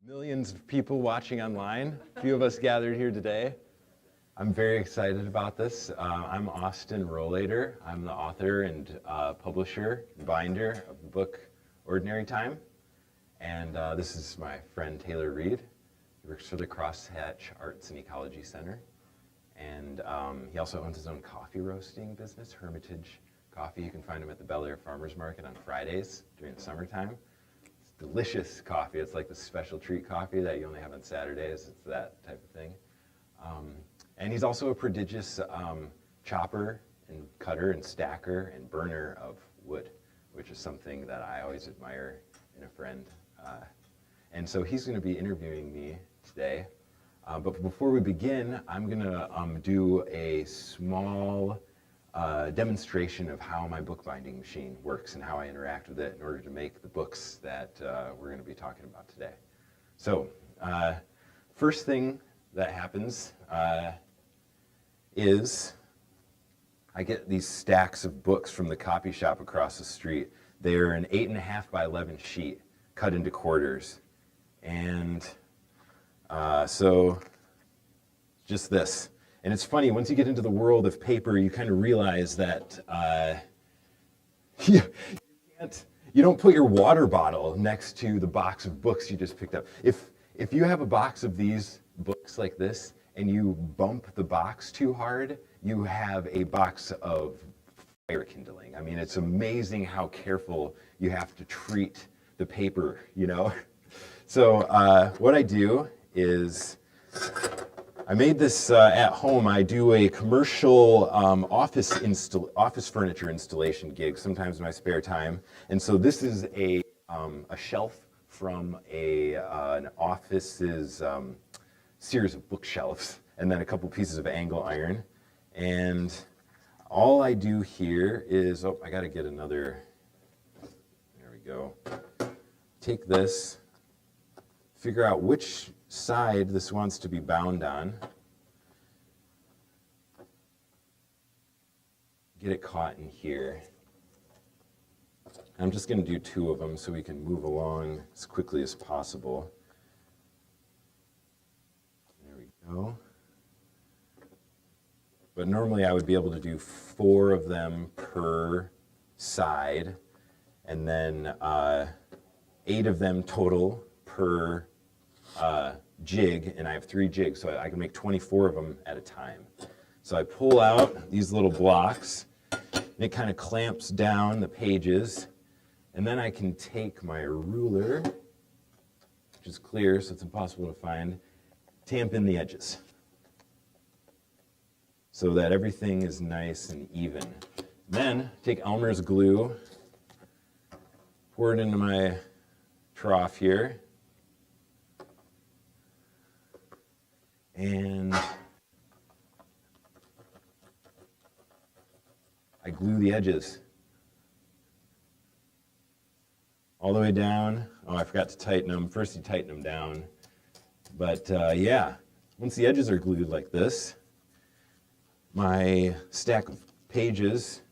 Millions of people watching online, a few of us gathered here today. I'm very excited about this. I'm Austin Rowlader. I'm the author and publisher, binder of the book Ordinary Time. And this is my friend Taylor Reed. He works for the Crosshatch Arts and Ecology Center. And he also owns his own coffee roasting business, Hermitage Coffee. You can find him at the Bel Air Farmers Market on Fridays during the summertime. Delicious coffee. It's like the special treat coffee that you only have on Saturdays. It's that type of thing. And he's also a prodigious chopper and cutter and stacker and burner of wood, which is something that I always admire in a friend. And so he's going to be interviewing me today. But before we begin, I'm going to do a small demonstration of how my bookbinding machine works and how I interact with it in order to make the books that we're going to be talking about today. So, first thing that happens is I get these stacks of books from the copy shop across the street. They're an 8.5 by 11 sheet cut into quarters. And so, just this. And it's funny, once you get into the world of paper, you kind of realize that you don't put your water bottle next to the box of books you just picked up. If you have a box of these books like this and you bump the box too hard, you have a box of fire kindling. I mean, it's amazing how careful you have to treat the paper, you know? So what I do is, I made this at home. I do a commercial office furniture installation gig, sometimes in my spare time. And so this is a shelf from an office's series of bookshelves, and then a couple pieces of angle iron. And all I do here is, oh, I gotta get another, there we go. Take this, figure out which side this wants to be bound on. Get it caught in here. I'm just going to do 2 of them so we can move along as quickly as possible. There we go. But normally I would be able to do 4 of them per side, and then 8 of them total per jig, and I have 3 jigs, so I can make 24 of them at a time. So I pull out these little blocks, and it kind of clamps down the pages, and then I can take my ruler, which is clear, so it's impossible to find, tamp in the edges so that everything is nice and even. Then take Elmer's glue, pour it into my trough here, and I glue the edges all the way down. Oh, I forgot to tighten them. First you tighten them down. But yeah, once the edges are glued like this, my stack of pages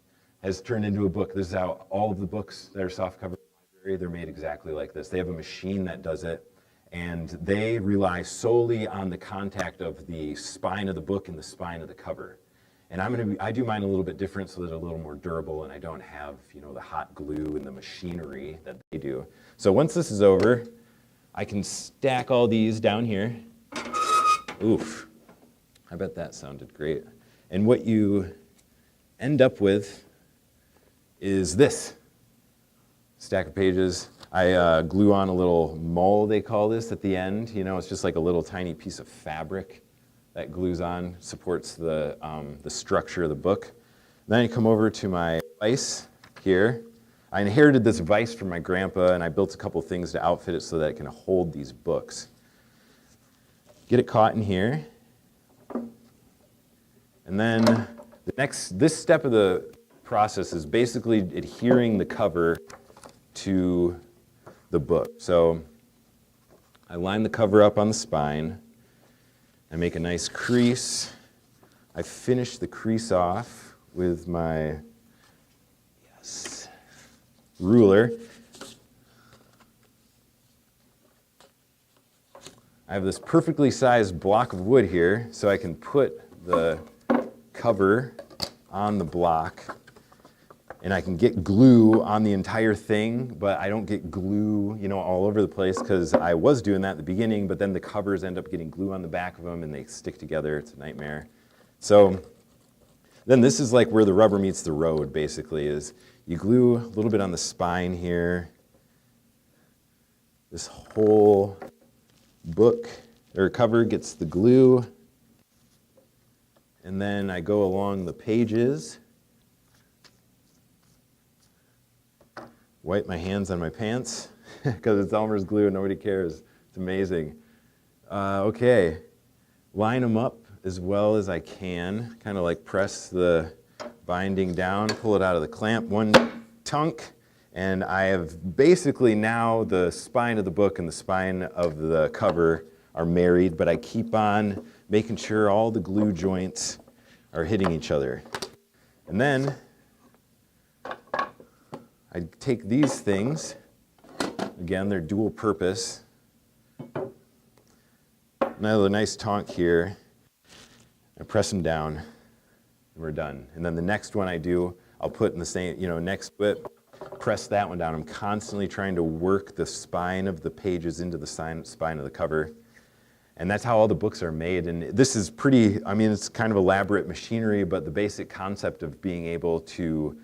has turned into a book. This is how all of the books that are softcover in the library, they're made exactly like this. They have a machine that does it. And they rely solely on the contact of the spine of the book and the spine of the cover. And I do mine a little bit different so that it's a little more durable, and I don't have, you know, the hot glue and the machinery that they do. So once this is over, I can stack all these down here. Oof, I bet that sounded great. And what you end up with is this stack of pages. I glue on a little mull, they call this, at the end. You know, it's just like a little tiny piece of fabric that glues on, supports the structure of the book. Then I come over to my vise here. I inherited this vise from my grandpa, and I built a couple things to outfit it so that it can hold these books. Get it caught in here. And then this step of the process is basically adhering the cover to the book. So I line the cover up on the spine. I make a nice crease. I finish the crease off with my ruler. I have this perfectly sized block of wood here, so I can put the cover on the block, and I can get glue on the entire thing, but I don't get glue, you know, all over the place, because I was doing that at the beginning, but then the covers end up getting glue on the back of them and they stick together. It's a nightmare. So then this is like where the rubber meets the road, basically, is you glue a little bit on the spine here. This whole book or cover gets the glue, and then I go along the pages. Wipe my hands on my pants because it's Elmer's glue and nobody cares. It's amazing. Okay, line them up as well as I can. Kind of like press the binding down, pull it out of the clamp, one tunk, and I have basically now the spine of the book and the spine of the cover are married, but I keep on making sure all the glue joints are hitting each other. And then I take these things, again, they're dual purpose. Another nice tonk here. I press them down, and we're done. And then the next one I do, I'll put in the same, you know, next bit, press that one down. I'm constantly trying to work the spine of the pages into the spine of the cover. And that's how all the books are made. And this is pretty, I mean, it's kind of elaborate machinery, but the basic concept of being able to,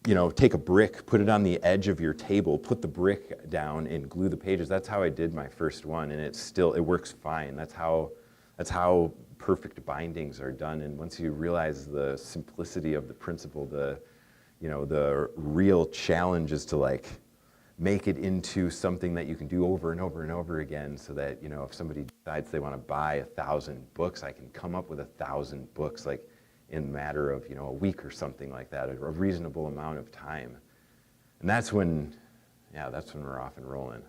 you know, take a brick, put it on the edge of your table, put the brick down and glue the pages. That's how I did my first one, and it works fine. That's how perfect bindings are done. And once you realize the simplicity of the principle, the real challenge is to like make it into something that you can do over and over and over again, so that, you know, if somebody decides they want to buy 1,000 books, I can come up with 1,000 books like in a matter of, you know, a week or something like that, a reasonable amount of time. And that's when we're off and rolling.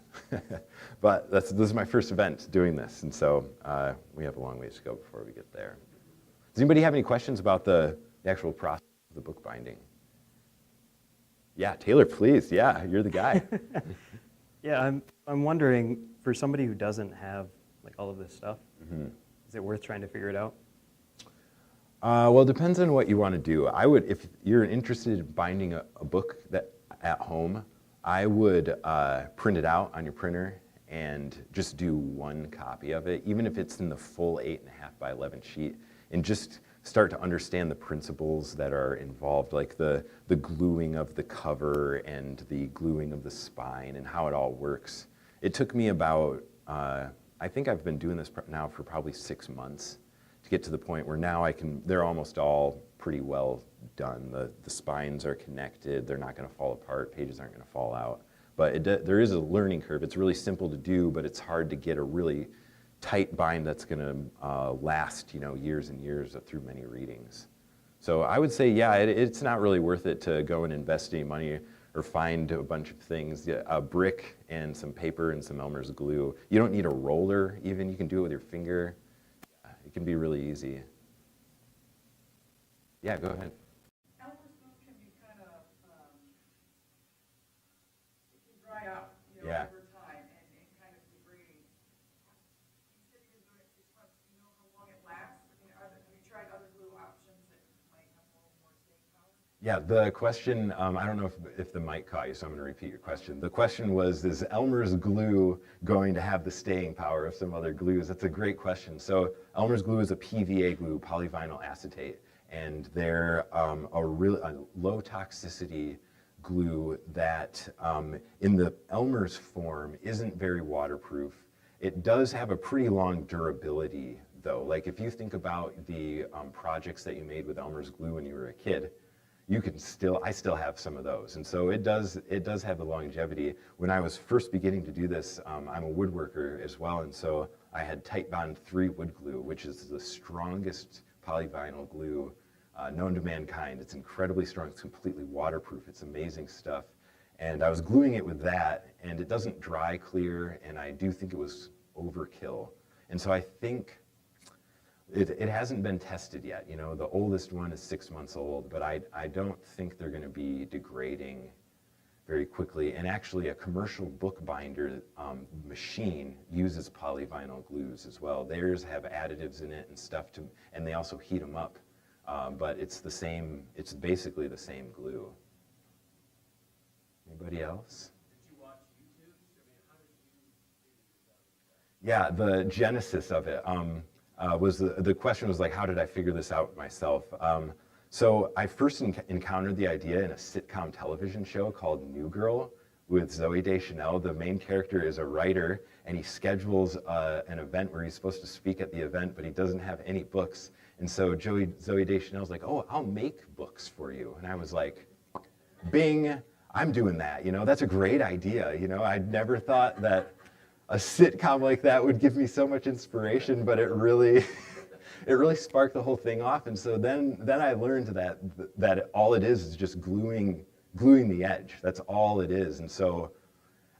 But this is my first event doing this, and so we have a long ways to go before we get there. Does anybody have any questions about the actual process of the book binding? Yeah, Taylor, please. Yeah, you're the guy. Yeah, I'm wondering, for somebody who doesn't have like all of this stuff, is it worth trying to figure it out? Well, it depends on what you want to do. I would, if you're interested in binding a book at home, I would print it out on your printer and just do one copy of it, even if it's in the full 8.5 by 11 sheet, and just start to understand the principles that are involved, like the gluing of the cover and the gluing of the spine and how it all works. It took me about, I think I've been doing this now for probably 6 months to get to the point where now they're almost all pretty well done. The spines are connected, they're not going to fall apart, pages aren't going to fall out. But there is a learning curve. It's really simple to do, but it's hard to get a really tight bind that's going to last, you know, years and years through many readings. So I would say, yeah, it's not really worth it to go and invest any money or find a bunch of things. A brick and some paper and some Elmer's glue. You don't need a roller even. You can do it with your finger. It can be really easy. Yeah, go ahead. Elmer's glue can be kind of, it can dry out, you know, Yeah. over time and kind of degrade. You said you've been doing it 6 months. Do you know how long it lasts? I mean, have you tried other glue options that might have a little more staying power? Yeah, the question, I don't know if the mic caught you, so I'm going to repeat your question. The question was, is Elmer's glue going to have the staying power of some other glues? That's a great question. So Elmer's glue is a PVA glue, polyvinyl acetate, and they're a low toxicity glue that in the Elmer's form isn't very waterproof. It does have a pretty long durability though. Like if you think about the projects that you made with Elmer's glue when you were a kid, I still have some of those. And so it does have the longevity. When I was first beginning to do this, I'm a woodworker as well, and so I had Titebond 3 wood glue, which is the strongest polyvinyl glue known to mankind. It's incredibly strong, it's completely waterproof, it's amazing stuff. And I was gluing it with that, and it doesn't dry clear, and I do think it was overkill. And so I think it hasn't been tested yet. You know, the oldest one is 6 months old, but I don't think they're going to be degrading very quickly. And actually, a commercial bookbinder machine uses polyvinyl glues as well. Theirs have additives in it and stuff, and they also heat them up. But it's the same, it's basically the same glue. Anybody else? Did you watch YouTube? I mean, how did you figure this out? Yeah, the genesis of it was the question was like, how did I figure this out myself? So I first encountered the idea in a sitcom television show called New Girl with Zooey Deschanel. The main character is a writer, and he schedules an event where he's supposed to speak at the event, but he doesn't have any books. And so Zooey Deschanel's like, oh, I'll make books for you. And I was like, bing, I'm doing that. You know, that's a great idea. You know, I'd never thought that a sitcom like that would give me so much inspiration, but it really sparked the whole thing off. And so then I learned that all it is just gluing the edge. That's all it is. And so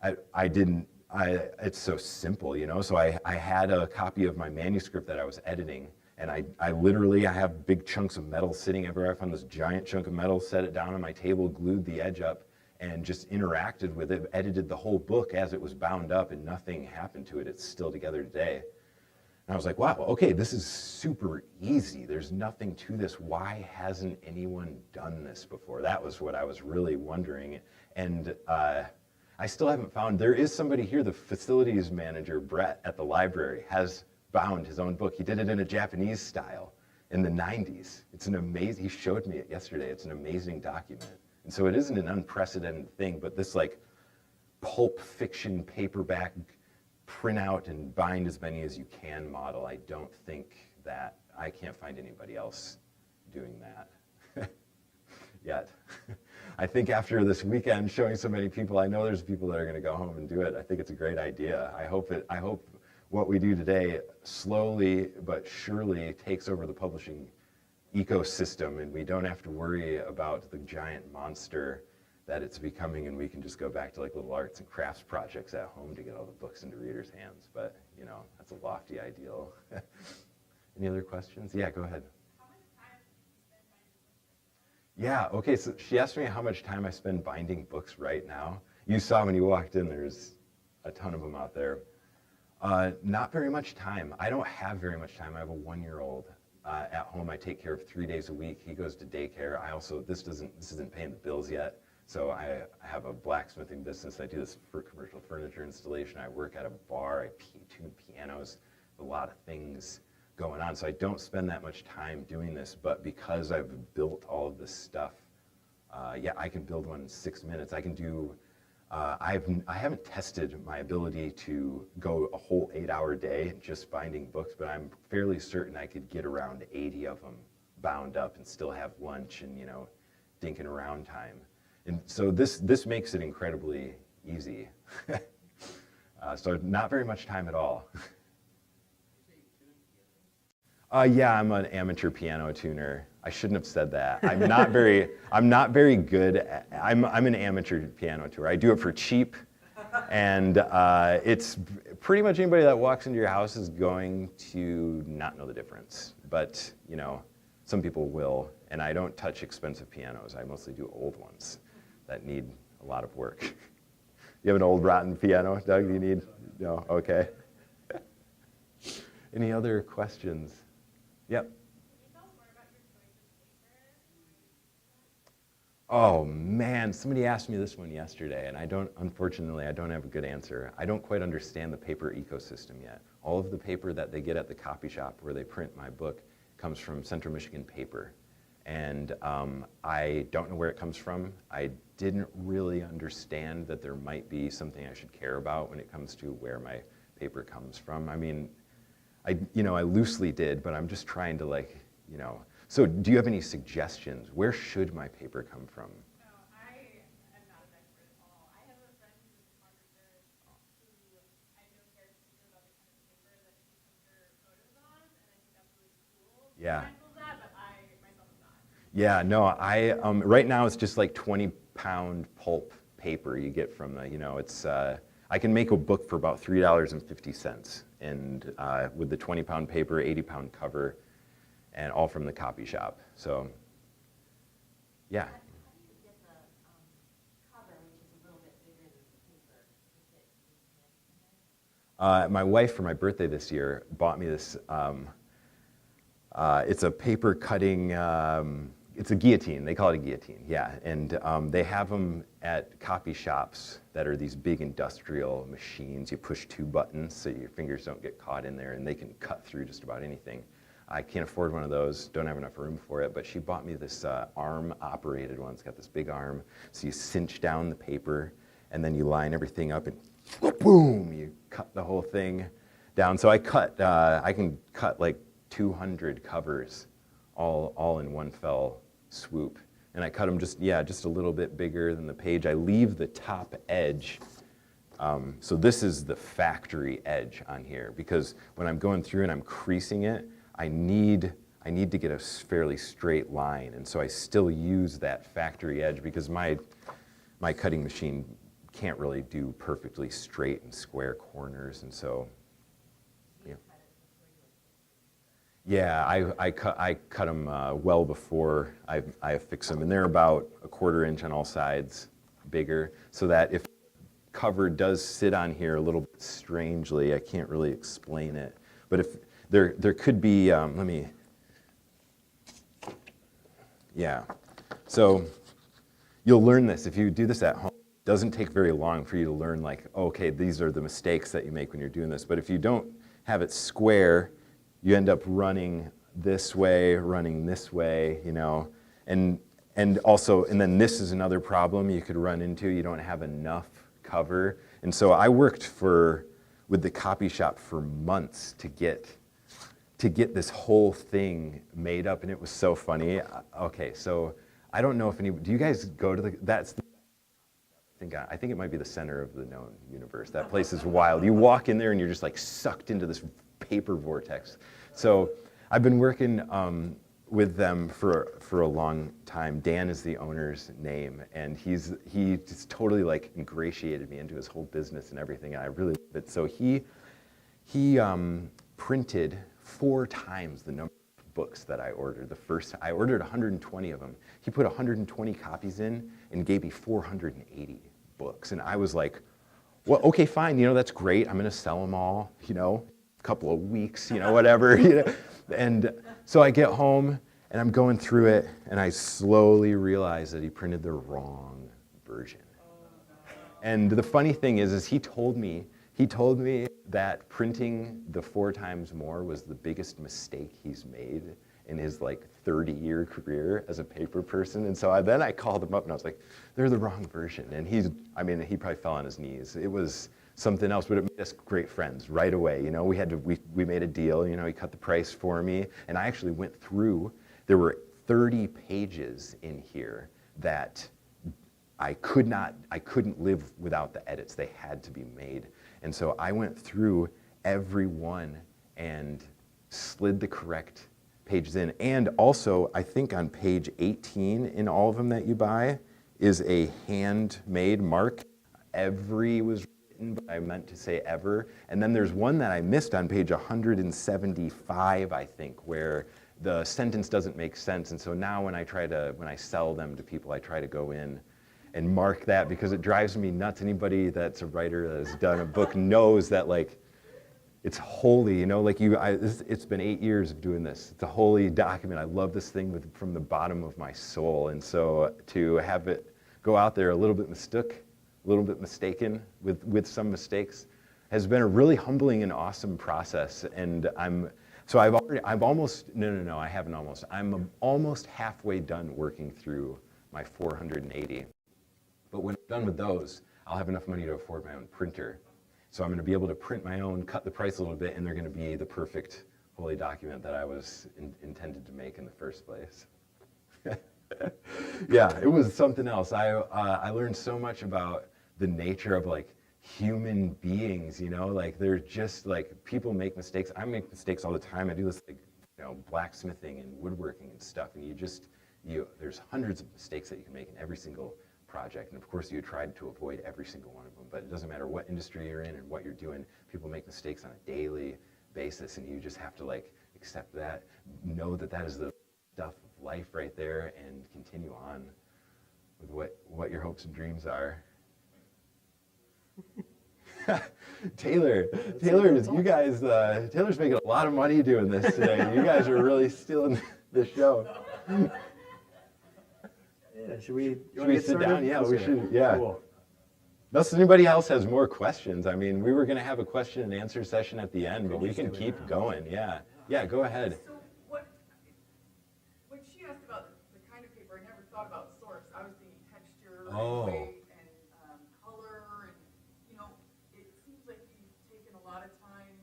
it's so simple, you know. So I had a copy of my manuscript that I was editing, and I literally have big chunks of metal sitting everywhere. I found this giant chunk of metal, set it down on my table, glued the edge up, and just interacted with it, edited the whole book as it was bound up, and nothing happened to it. It's still together today. And I was like, wow, okay, this is super easy. There's nothing to this. Why hasn't anyone done this before? That was what I was really wondering. And I still haven't found, there is somebody here, the facilities manager, Brett, at the library, has bound his own book. He did it in a Japanese style in the 90s. It's an amazing, he showed me it yesterday. It's an amazing document. And so it isn't an unprecedented thing, but this like pulp fiction paperback print out and bind as many as you can model, I don't think that, I can't find anybody else doing that yet. I think after this weekend showing so many people, I know there's people that are gonna go home and do it. I think it's a great idea. I hope what we do today slowly but surely takes over the publishing ecosystem, and we don't have to worry about the giant monster that it's becoming, and we can just go back to like little arts and crafts projects at home to get all the books into readers' hands. But you know, that's a lofty ideal. Any other questions? Yeah, go ahead. How much time do you spend binding books? Yeah, okay, so she asked me how much time I spend binding books right now. You saw when you walked in, there's a ton of them out there. Not very much time. I don't have very much time. I have a 1-year-old. At home, I take care of 3 days a week. He goes to daycare. I also, this isn't paying the bills yet. So I have a blacksmithing business. I do this for commercial furniture installation. I work at a bar. I tune pianos. A lot of things going on. So I don't spend that much time doing this, but because I've built all of this stuff, yeah, I can build one in 6 minutes. I can do, I haven't tested my ability to go a whole 8-hour day just binding books, but I'm fairly certain I could get around 80 of them bound up and still have lunch and, you know, dinking around time. And so this makes it incredibly easy. So not very much time at all. Yeah, I'm an amateur piano tuner. I shouldn't have said that. I'm not very good. I'm an amateur piano tuner. I do it for cheap, and it's pretty much anybody that walks into your house is going to not know the difference. But you know, some people will. And I don't touch expensive pianos. I mostly do old ones that need a lot of work. You have an old rotten piano, Doug? You need? No. Okay. Any other questions? Yep. Can you tell us more about your choice of paper? Oh man, somebody asked me this one yesterday, and unfortunately, I don't have a good answer. I don't quite understand the paper ecosystem yet. All of the paper that they get at the copy shop where they print my book comes from Central Michigan Paper. And I don't know where it comes from. I didn't really understand that there might be something I should care about when it comes to where my paper comes from. I mean, I loosely did, but I'm just trying to so do you have any suggestions? Where should my paper come from? No, I am not an expert at all. I have a friend who's a photographer who I know cares about the kind of paper that she puts her photos on, and I think that's really cool. Yeah. I'm mindful of that, but I myself am not. Yeah, no, right now it's just like 20-pound pulp paper you get from it's, I can make a book for about $3.50, and with the 20-pound paper, 80-pound cover, and all from the copy shop. So, yeah. How do you get the cover, which is a My wife, for my birthday this year, bought me this. It's a paper cutting, it's a guillotine. They call it a guillotine, yeah. And they have them at copy shops that are these big industrial machines. You push 2 buttons so your fingers don't get caught in there, and they can cut through just about anything. I can't afford one of those, don't have enough room for it, but she bought me this arm-operated one. It's got this big arm, so you cinch down the paper, and then you line everything up, and boom, you cut the whole thing down. So I can cut like 200 covers all in one fell swoop. And I cut them just a little bit bigger than the page. I leave the top edge. So this is the factory edge on here, because when I'm going through and I'm creasing it, I need to get a fairly straight line. And so I still use that factory edge because my cutting machine can't really do perfectly straight and square corners. And so, yeah, I cut them well before I fix them, and they're about 1/4 inch on all sides, bigger, so that if the cover does sit on here a little bit strangely, I can't really explain it. But if there could be, yeah. So you'll learn this if you do this at home. It doesn't take very long for you to learn, like, okay, these are the mistakes that you make when you're doing this. But if you don't have it square, you end up running this way, you know, and then this is another problem you could run into. You don't have enough cover. And so I worked with the copy shop for months to get this whole thing made up, and it was so funny. Okay, so I don't know if do you guys go to I think it might be the center of the known universe. That place is wild. You walk in there and you're just like sucked into this paper vortex. So I've been working with them for a long time. Dan is the owner's name, and he just totally like ingratiated me into his whole business and everything. And I really love it. So he printed 4 times the number of books that I ordered. I ordered 120 of them. He put 120 copies in and gave me 480 books. And I was like, well, okay, fine, you know, that's great. I'm gonna sell them all, you know, a couple of weeks, you know, whatever. You know? And so I get home and I'm going through it, and I slowly realize that he printed the wrong version. And the funny thing is he told me that printing the 4 times more was the biggest mistake he's made in his like 30-year career as a paper person. And so then I called him up and I was like, they're the wrong version. And he probably fell on his knees. It was something else, but it made us great friends right away. You know, we made a deal, you know, he cut the price for me, and I actually went through, there were 30 pages in here that I couldn't live without the edits. They had to be made. And so I went through every one and slid the correct pages in. And also, I think on page 18 in all of them that you buy is a handmade mark. Every was written, but I meant to say ever. And then there's one that I missed on page 175, I think, where the sentence doesn't make sense. And so now when I sell them to people, I try to go in and mark that, because it drives me nuts. Anybody that's a writer that has done a book knows that, like, it's holy, you know, like it's been 8 years of doing this. It's a holy document. I love this thing from the bottom of my soul. And so to have it go out there a little bit mistaken with some mistakes has been a really humbling and awesome process. And I'm almost halfway done working through my 480. But when I'm done with those, I'll have enough money to afford my own printer. So I'm going to be able to print my own, cut the price a little bit, and they're going to be the perfect holy document that I was intended to make in the first place. Yeah, it was something else. I learned so much about the nature of like human beings, you know, like they're just like, people make mistakes. I make mistakes all the time. I do this, like, you know, blacksmithing and woodworking and stuff, and there's hundreds of mistakes that you can make in every single project. And of course you tried to avoid every single one of them, but it doesn't matter what industry you're in and what you're doing, people make mistakes on a daily basis, and you just have to like accept that, know that that is the stuff of life right there, and continue on with what your hopes and dreams are. Taylor, you guys, Taylor's making a lot of money doing this today. You guys are really stealing the show. Yeah, should we Sit started? down? Yeah, we Okay. should. Yeah. Cool. Unless anybody else has more questions. I mean, we were going to have a question and answer session at the end, but we just can do it keep now. going. Yeah. Yeah, go ahead. So what, when she asked about the kind of paper, I never thought about source. I was thinking texture Oh. and weight and color and, you know, it seems like you've taken a lot of time.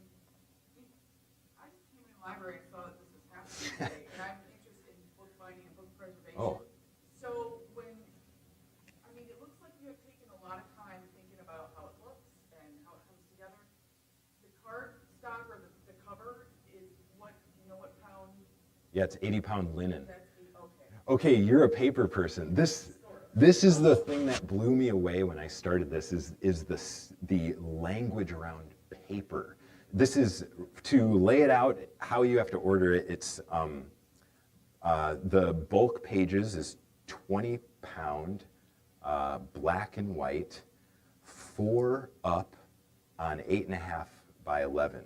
I just came in the library and saw that this was happening today, and I'm interested in book binding and book preservation. Oh. So I mean, it looks like you have taken a lot of time thinking about how it looks and how it comes together. The cardstock or the cover is what, do you know what pound? Yeah, it's 80-pound linen. That's okay. Okay, you're a paper person. This is the thing that blew me away when I started this is the language around paper. This is to lay it out how you have to order it. It's the bulk pages is 20-pound, black and white, 4 up on 8.5 by 11.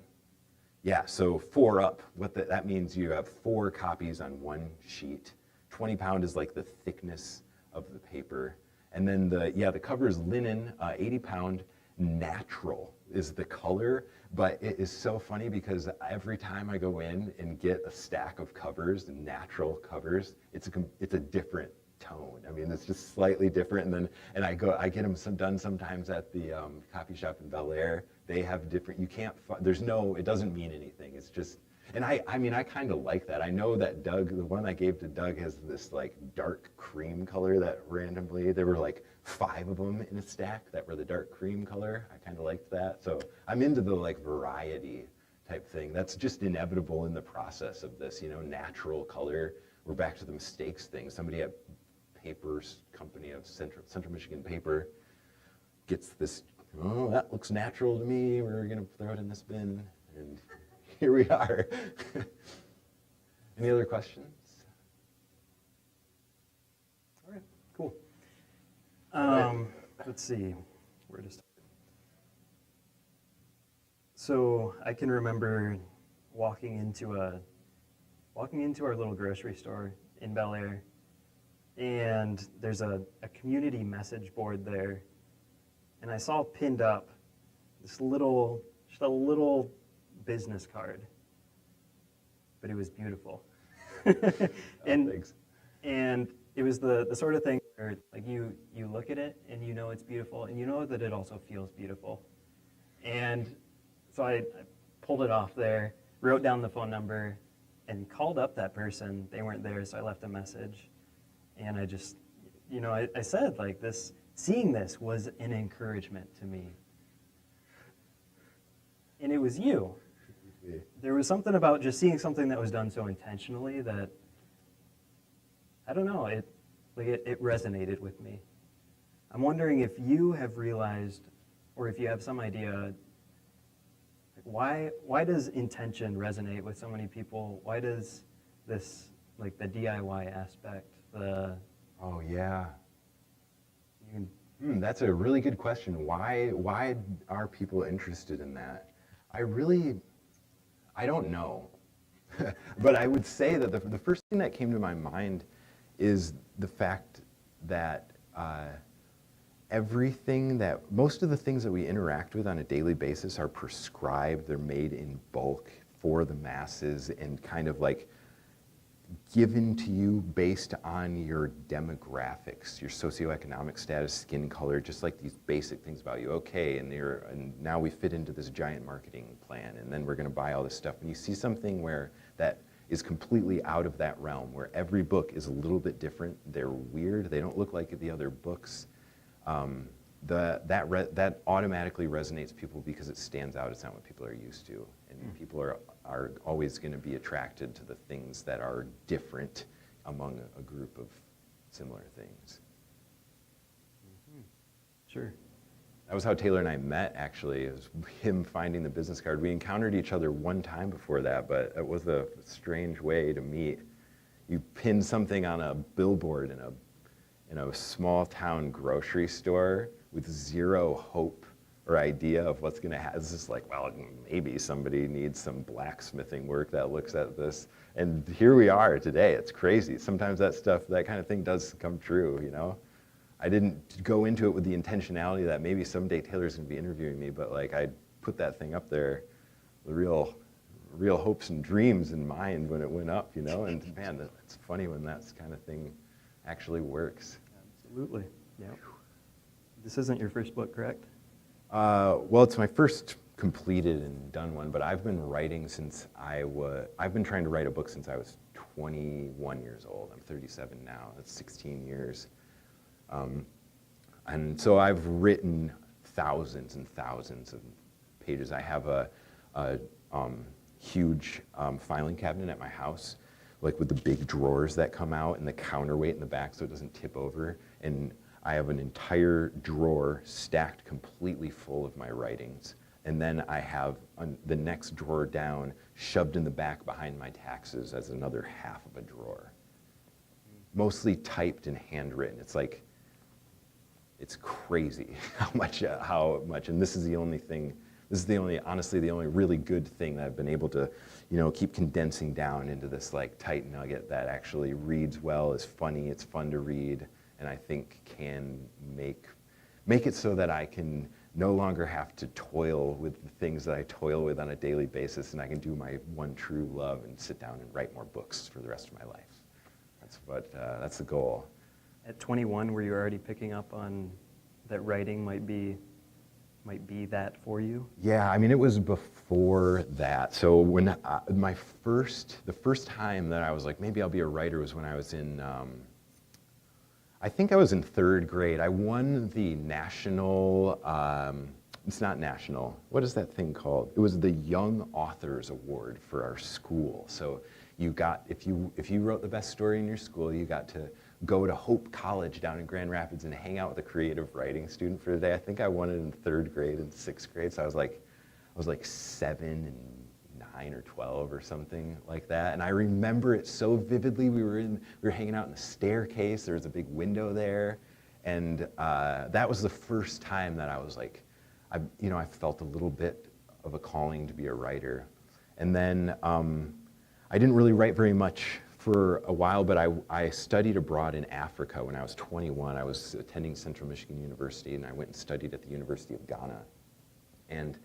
Yeah, so 4 up. That means you have 4 copies on one sheet. 20-pound is like the thickness of the paper. And then the cover is linen, 80-pound, natural is the color. But it is so funny because every time I go in and get a stack of covers, natural covers, it's a different tone. I mean, it's just slightly different. And I get them done sometimes at the copy shop in Bel Air. They have different. You can't. It doesn't mean anything. It's just. And I mean, I kind of like that. I know that Doug, the one I gave to Doug, has this like dark cream color that randomly there were like 5 of them in a stack that were the dark cream color. I kind of liked that. So I'm into the like variety type thing. That's just inevitable in the process of this. Natural color. We're back to the mistakes thing. Somebody at Papers Company of Central Michigan Paper gets this. Oh, that looks natural to me. We're gonna throw it in this bin, and here we are. Any other questions? All right, cool. Let's see, where to start. So I can remember walking into our little grocery store in Bel Air, and there's a community message board there, and I saw pinned up just a little business card, but it was beautiful. Thanks. And it was the sort of thing where like you look at it and you know it's beautiful and you know that it also feels beautiful. And so I pulled it off there, wrote down the phone number, and called up that person. They weren't there, so I left a message. And I just, I said like this, seeing this was an encouragement to me. And it was you. There was something about just seeing something that was done so intentionally that, I don't know, it resonated with me. I'm wondering if you have realized, or if you have some idea, why does intention resonate with so many people? Why does this, like the DIY aspect, Oh yeah. That's a really good question. Why are people interested in that? I don't know. But I would say that the first thing that came to my mind is the fact that most of the things that we interact with on a daily basis are prescribed, they're made in bulk for the masses and kind of like given to you based on your demographics, your socioeconomic status, skin color, just like these basic things about you. Okay, and now we fit into this giant marketing plan, and then we're going to buy all this stuff. And you see something where that is completely out of that realm, where every book is a little bit different. They're weird. They don't look like the other books. That automatically resonates with people because it stands out. It's not what people are used to, and people are always going to be attracted to the things that are different among a group of similar things. Sure. That was how Taylor and I met, actually. It was him finding the business card. We encountered each other one time before that, but it was a strange way to meet. You pin something on a billboard in a small town grocery store with zero hope or idea of what's going to happen. It's just like, well, maybe somebody needs some blacksmithing work that looks at this. And here we are today. It's crazy. Sometimes that stuff, that kind of thing does come true, you know? I didn't go into it with the intentionality that maybe someday Taylor's going to be interviewing me, but like I put that thing up there, the real hopes and dreams in mind when it went up, you know? And man, it's funny when that kind of thing actually works. Absolutely. Yeah. This isn't your first book, correct? Well, it's my first completed and done one, but I've been writing since I've been trying to write a book since I was 21 years old. I'm 37 now. That's 16 years. And so I've written thousands and thousands of pages. I have a huge filing cabinet at my house, like with the big drawers that come out and the counterweight in the back so it doesn't tip over. And I have an entire drawer stacked completely full of my writings. And then I have the next drawer down shoved in the back behind my taxes as another half of a drawer. Mostly typed and handwritten. It's like, it's crazy how much, and this is the only thing, honestly, the only really good thing that I've been able to, you know, keep condensing down into this like tight nugget that actually reads well, is funny, it's fun to read, and I think can make it so that I can no longer have to toil with the things that I toil with on a daily basis, and I can do my one true love and sit down and write more books for the rest of my life. That's the goal. At 21, were you already picking up on that writing might be that for you? Yeah, I mean, it was before that. So when the first time that I was like, maybe I'll be a writer was when I was in, I think I was in 3rd grade. I won the national, it's not national, what is that thing called? It was the Young Authors Award for our school. So you got, if you wrote the best story in your school, you got to go to Hope College down in Grand Rapids and hang out with a creative writing student for the day. I think I won it in 3rd grade and 6th grade. So I was like 7 and 9 or 12 or something like that. And I remember it so vividly. We were hanging out in the staircase. There was a big window there. And that was the first time that I was like, I felt a little bit of a calling to be a writer. And then I didn't really write very much for a while, but I studied abroad in Africa when I was 21. I was attending Central Michigan University, and I went and studied at the University of Ghana. And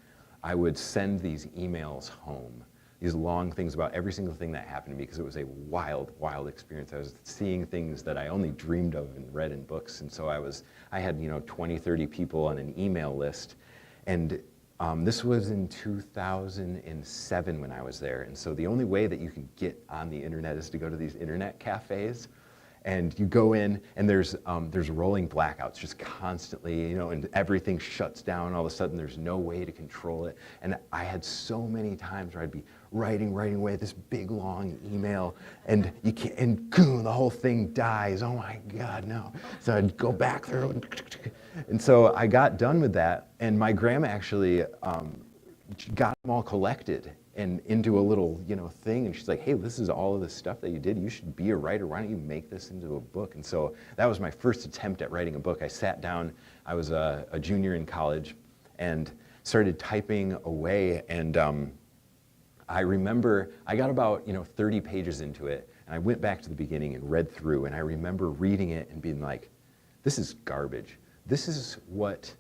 I would send these emails home, these long things about every single thing that happened to me, because it was a wild, wild experience. I was seeing things that I only dreamed of and read in books. And so I had 20, 30 people on an email list. And this was in 2007 when I was there. And so the only way that you can get on the internet is to go to these internet cafes. And you go in, and there's rolling blackouts just constantly, and everything shuts down. All of a sudden, there's no way to control it. And I had so many times where I'd be writing away this big, long email, and you can't, and boom, the whole thing dies. Oh my God, no. So I'd go back through, and so I got done with that, and my grandma actually got them all collected and into a little, thing, and she's like, hey, this is all of the stuff that you did. You should be a writer. Why don't you make this into a book? And so that was my first attempt at writing a book. I sat down, I was a junior in college, and started typing away, and I remember I got about 30 pages into it, and I went back to the beginning and read through, and I remember reading it and being like, this is garbage. This is what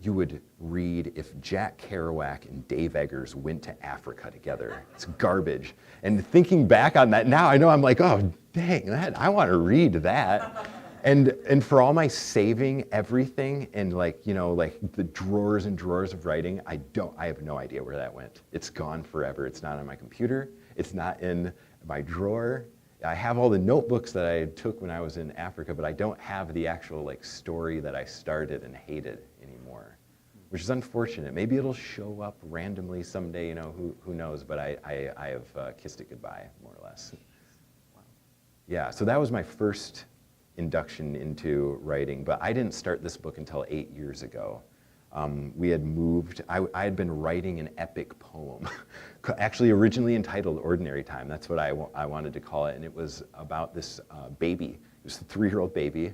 you would read if Jack Kerouac and Dave Eggers went to Africa together. It's garbage. And thinking back on that now, I know I'm like, oh, dang, I want to read that. And for all my saving everything and like the drawers and drawers of writing, I have no idea where that went. It's gone forever. It's not on my computer. It's not in my drawer. I have all the notebooks that I took when I was in Africa, but I don't have the actual story that I started and hated anymore, which is unfortunate. Maybe it'll show up randomly someday, who knows, but I have kissed it goodbye, more or less. Wow. Yeah, so that was my first induction into writing, but I didn't start this book until 8 years ago. We had moved, I had been writing an epic poem, actually originally entitled Ordinary Time. That's what I wanted to call it, and it was about this baby. It was a 3-year-old baby,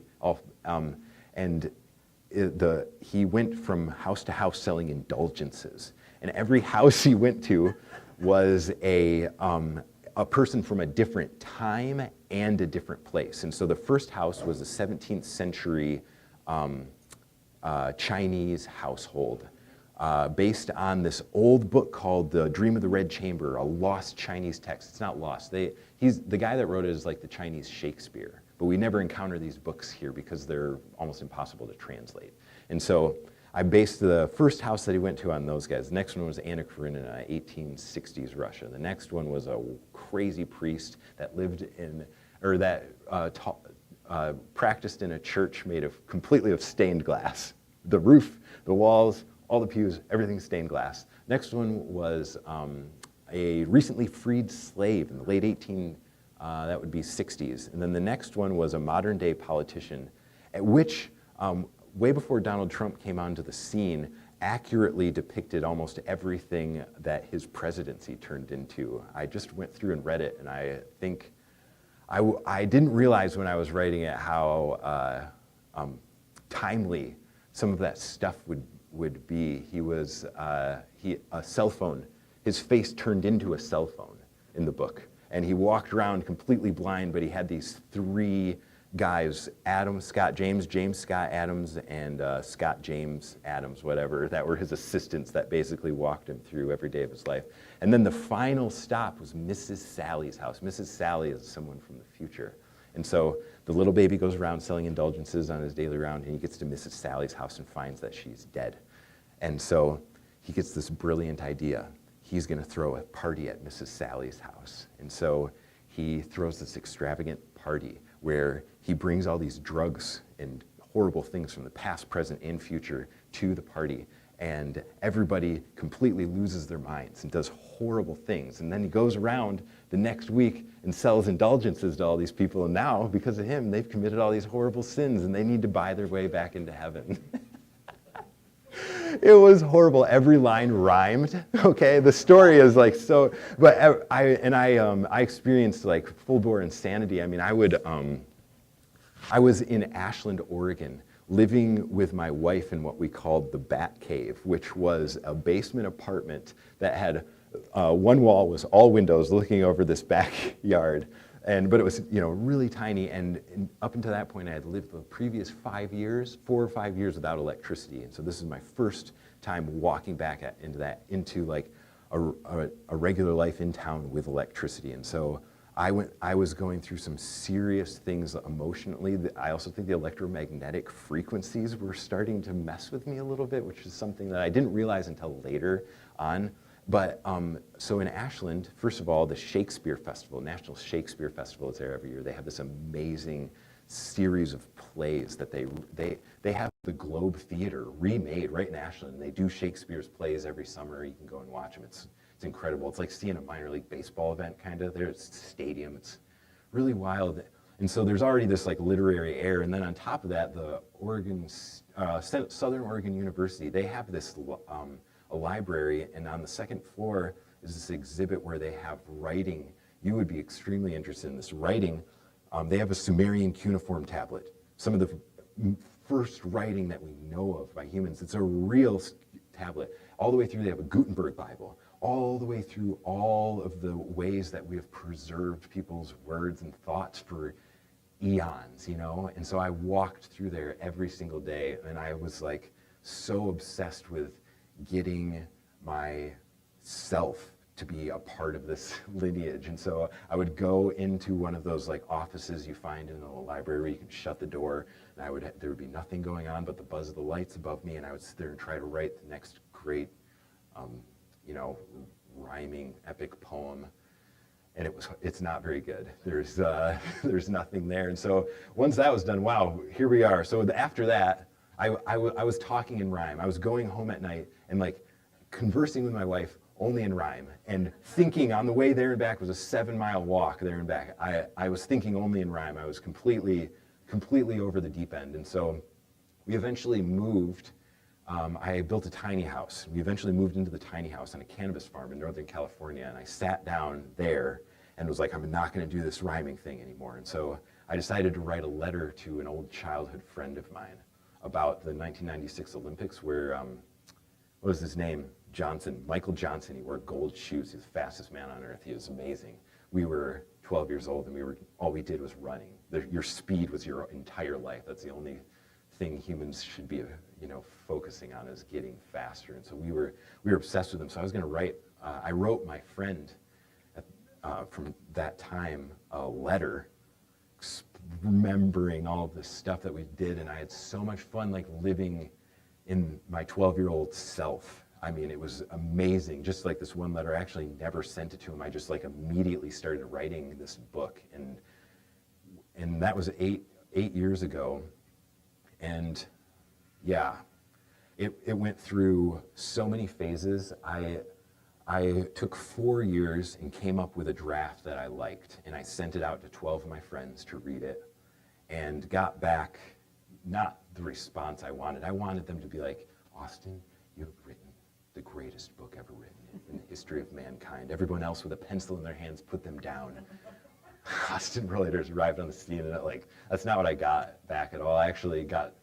and he went from house to house selling indulgences. And every house he went to was a person from a different time and a different place. And so the first house was a 17th century Chinese household based on this old book called The Dream of the Red Chamber, a lost Chinese text. It's not lost. The guy that wrote it is like the Chinese Shakespeare, but we never encounter these books here because they're almost impossible to translate. And so I based the first house that he went to on those guys. The next one was Anna Karenina, 1860s Russia. The next one was a crazy priest that lived in, or that practiced in a church made of completely of stained glass. The roof, the walls, all the pews, everything stained glass. Next one was a recently freed slave in the late 60s. And then the next one was a modern day politician, at which, way before Donald Trump came onto the scene, accurately depicted almost everything that his presidency turned into. I just went through and read it, and I think, I didn't realize when I was writing it how timely some of that stuff would be. He was, a cell phone, his face turned into a cell phone in the book. And he walked around completely blind, but he had these three guys, Adam Scott James, James Scott Adams, and Scott James Adams, whatever, that were his assistants that basically walked him through every day of his life. And then the final stop was Mrs. Sally's house. Mrs. Sally is someone from the future. And so the little baby goes around selling indulgences on his daily round, and he gets to Mrs. Sally's house and finds that she's dead. And so he gets this brilliant idea. He's going to throw a party at Mrs. Sally's house. And so he throws this extravagant party where he brings all these drugs and horrible things from the past, present, and future to the party. And everybody completely loses their minds and does horrible things. And then he goes around the next week and sells indulgences to all these people. And now, because of him, they've committed all these horrible sins and they need to buy their way back into heaven. It was horrible. Every line rhymed. Okay, the story is like so. But I experienced like full-bore insanity. I mean, I was in Ashland, Oregon, living with my wife in what we called the Bat Cave, which was a basement apartment that had one wall was all windows looking over this backyard. But it was, really tiny, and up until that point, I had lived the previous 4 or 5 years without electricity, and so this is my first time walking back into like a regular life in town with electricity, and so I was going through some serious things emotionally. I also think the electromagnetic frequencies were starting to mess with me a little bit, which is something that I didn't realize until later on. But so in Ashland, first of all, the Shakespeare Festival, National Shakespeare Festival is there every year. They have this amazing series of plays that they have the Globe Theater remade right in Ashland. They do Shakespeare's plays every summer. You can go and watch them. It's incredible. It's like seeing a minor league baseball event kind of. There's a stadium. It's really wild. And so there's already this like literary air. And then on top of that, the Southern Oregon University, they have this a library, and on the second floor is this exhibit where they have writing. You would be extremely interested in this writing. They have a Sumerian cuneiform tablet, some of the first writing that we know of by humans. It's a real tablet. All the way through, they have a Gutenberg Bible, all the way through all of the ways that we have preserved people's words and thoughts for eons, And so I walked through there every single day, and I was like so obsessed with getting myself to be a part of this lineage. And so I would go into one of those like offices you find in a library where you can shut the door, and there would be nothing going on but the buzz of the lights above me, and I would sit there and try to write the next great rhyming epic poem. And it's not very good. There's nothing there. And so once that was done, wow, here we are. So after that, I was talking in rhyme. I was going home at night and like conversing with my wife only in rhyme, and thinking on the way there and back was a 7-mile walk there and back. I was thinking only in rhyme. I was completely over the deep end. And so we eventually moved. I built a tiny house. We eventually moved into the tiny house on a cannabis farm in Northern California, and I sat down there and was like, I'm not going to do this rhyming thing anymore. And so I decided to write a letter to an old childhood friend of mine. about the 1996 Olympics where, what was his name? Michael Johnson. He wore gold shoes. He was the fastest man on earth. He was amazing. We were 12 years old, and all we did was running. Your speed was your entire life. That's the only thing humans should be, focusing on, is getting faster. And so we were obsessed with him. So I was going to write. I wrote my friend from that time a letter, remembering all of this stuff that we did, and I had so much fun, like living in my 12-year-old self. I mean, it was amazing. Just like this one letter, I actually never sent it to him. I just like immediately started writing this book, and that was eight years ago. And yeah, it went through so many phases. I took 4 years and came up with a draft that I liked, and I sent it out to 12 of my friends to read it, and got back not the response I wanted. I wanted them to be like, Austin, you have written the greatest book ever written in the history of mankind. Everyone else with a pencil in their hands put them down. Austin Rowlader's arrived on the scene, and that's not what I got back at all. I actually got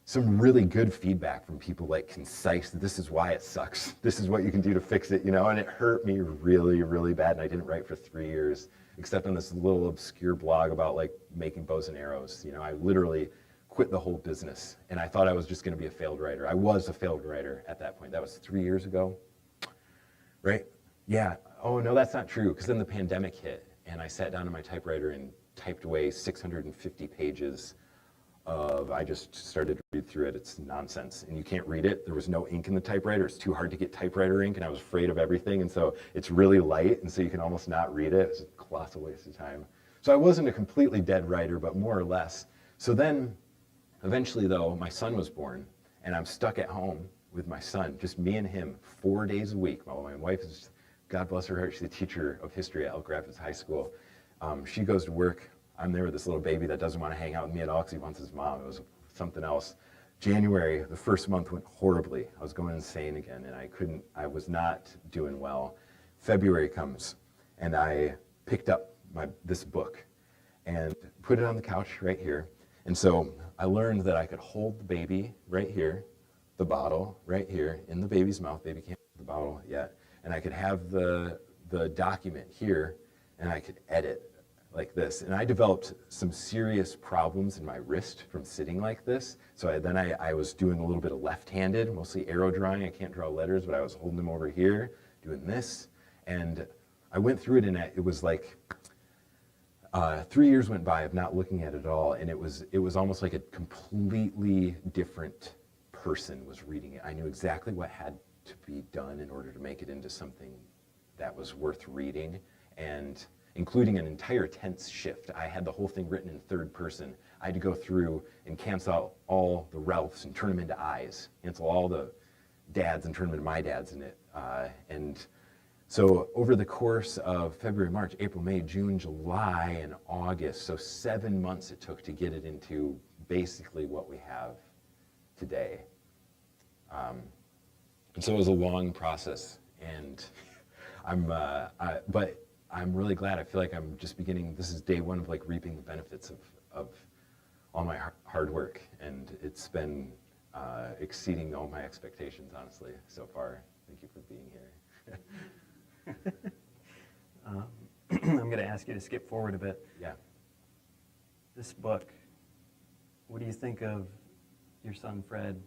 some really good feedback from people, like concise, this is why it sucks. This is what you can do to fix it, and it hurt me really, really bad. And I didn't write for 3 years, except on this little obscure blog about like making bows and arrows. I literally quit the whole business, and I thought I was just going to be a failed writer. I was a failed writer at that point. That was 3 years ago, right? Yeah. Oh no, that's not true, because then the pandemic hit, and I sat down on my typewriter and typed away 650 pages of, I just started to read through it. It's nonsense, and you can't read it. There was no ink in the typewriter. It's too hard to get typewriter ink, and I was afraid of everything, and so it's really light, and so you can almost not read it. It's a colossal waste of time. So I wasn't a completely dead writer, but more or less. So then, eventually though, my son was born, and I'm stuck at home with my son, just me and him, 4 days a week. While my wife is, God bless her heart, she's a teacher of history at Elk Rapids High School. She goes to work. I'm there with this little baby that doesn't want to hang out with me at all because he wants his mom. It was something else. January, the first month went horribly. I was going insane again, and I was not doing well. February comes, and I picked up this book and put it on the couch right here. And so I learned that I could hold the baby right here, the bottle right here in the baby's mouth. Baby can't hold the bottle yet. And I could have the document here, and I could edit like this. And I developed some serious problems in my wrist from sitting like this. So I was doing a little bit of left-handed, mostly arrow drawing. I can't draw letters, but I was holding them over here, doing this. And I went through it, and it was like 3 years went by of not looking at it at all, and it was almost like a completely different person was reading it. I knew exactly what had to be done in order to make it into something that was worth reading, and including an entire tense shift. I had the whole thing written in third person. I had to go through and cancel out all the Ralphs and turn them into I's, cancel all the dads and turn them into my dads in it. And so over the course of February, March, April, May, June, July, and August, so 7 months it took to get it into basically what we have today. And so it was a long process, and but I'm really glad. I feel like I'm just beginning. This is day one of like reaping the benefits of all my hard work, and it's been exceeding all my expectations, honestly, so far. Thank you for being here. I'm going to ask you to skip forward a bit. Yeah. This book, what do you think of your son Fred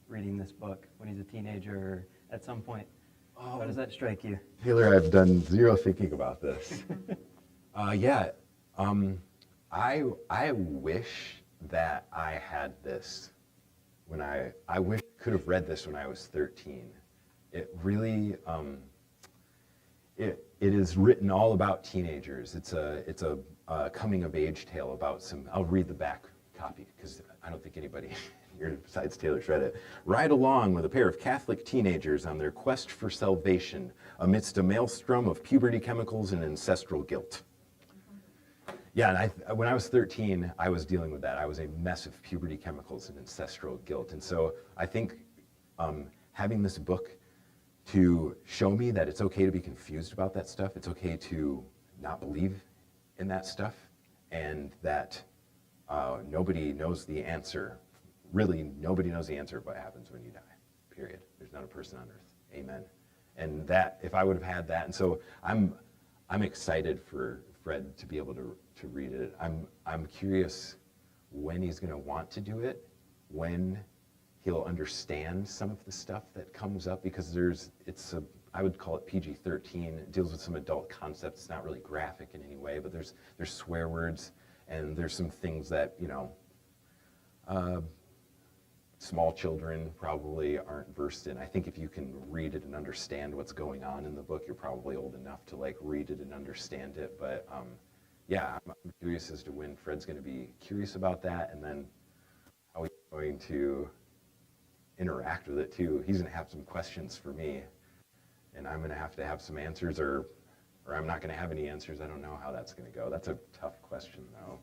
reading this book when he's a teenager or at some point? How does that strike you? Taylor, I've done zero thinking about this. Yeah, I wish that I had this when I wish I could have read this when I was 13. It really, it is written all about teenagers. It's a coming of age tale about I'll read the back copy because I don't think anybody here besides Taylor's read it. Ride along with a pair of Catholic teenagers on their quest for salvation amidst a maelstrom of puberty chemicals and ancestral guilt. Yeah, and when I was 13, I was dealing with that. I was a mess of puberty chemicals and ancestral guilt. And so I think having this book to show me that it's okay to be confused about that stuff, it's okay to not believe in that stuff, and that nobody knows the answer really nobody knows the answer of what happens when you die, period. There's not a person on earth. Amen. And that, if I would have had that, and so I'm excited for Fred to be able to read it. I'm curious when he's going to want to do it, when he'll understand some of the stuff that comes up, because I would call it PG-13. It deals with some adult concepts. It's not really graphic in any way, but there's swear words, and there's some things that, small children probably aren't versed in. I think if you can read it and understand what's going on in the book, you're probably old enough to like read it and understand it. But yeah, I'm curious as to when Fred's going to be curious about that, and then how he's going to interact with it too. He's going to have some questions for me, and I'm going to have some answers, or I'm not going to have any answers. I don't know how that's going to go. That's a tough question, though.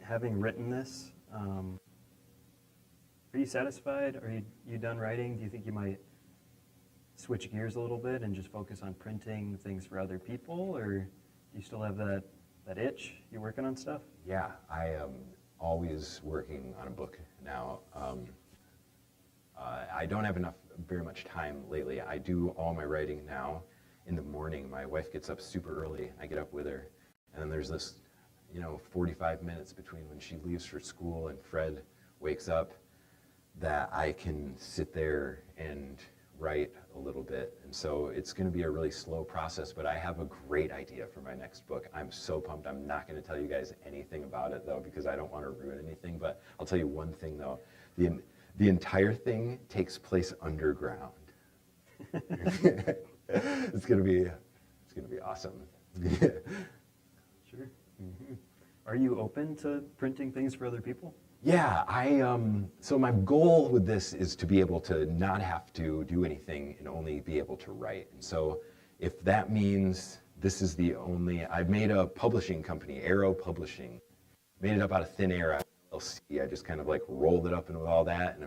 Having written this, are you satisfied? Are you done writing? Do you think you might switch gears a little bit and just focus on printing things for other people, or do you still have that itch? You working on stuff? Yeah, I am always working on a book now. I don't have very much time lately. I do all my writing now in the morning. My wife gets up super early. I get up with her, and then there's this, 45 minutes between when she leaves for school and Fred wakes up, that I can sit there and write a little bit. And so it's going to be a really slow process, but I have a great idea for my next book. I'm so pumped. I'm not going to tell you guys anything about it, though, because I don't want to ruin anything. But I'll tell you one thing, though. The entire thing takes place underground. It's going to be awesome. Sure. Mm-hmm. Are you open to printing things for other people? Yeah, so my goal with this is to be able to not have to do anything and only be able to write. And so if that means I've made a publishing company, Arrow Publishing, made it up out of thin air. I just kind of like rolled it up and with all that, and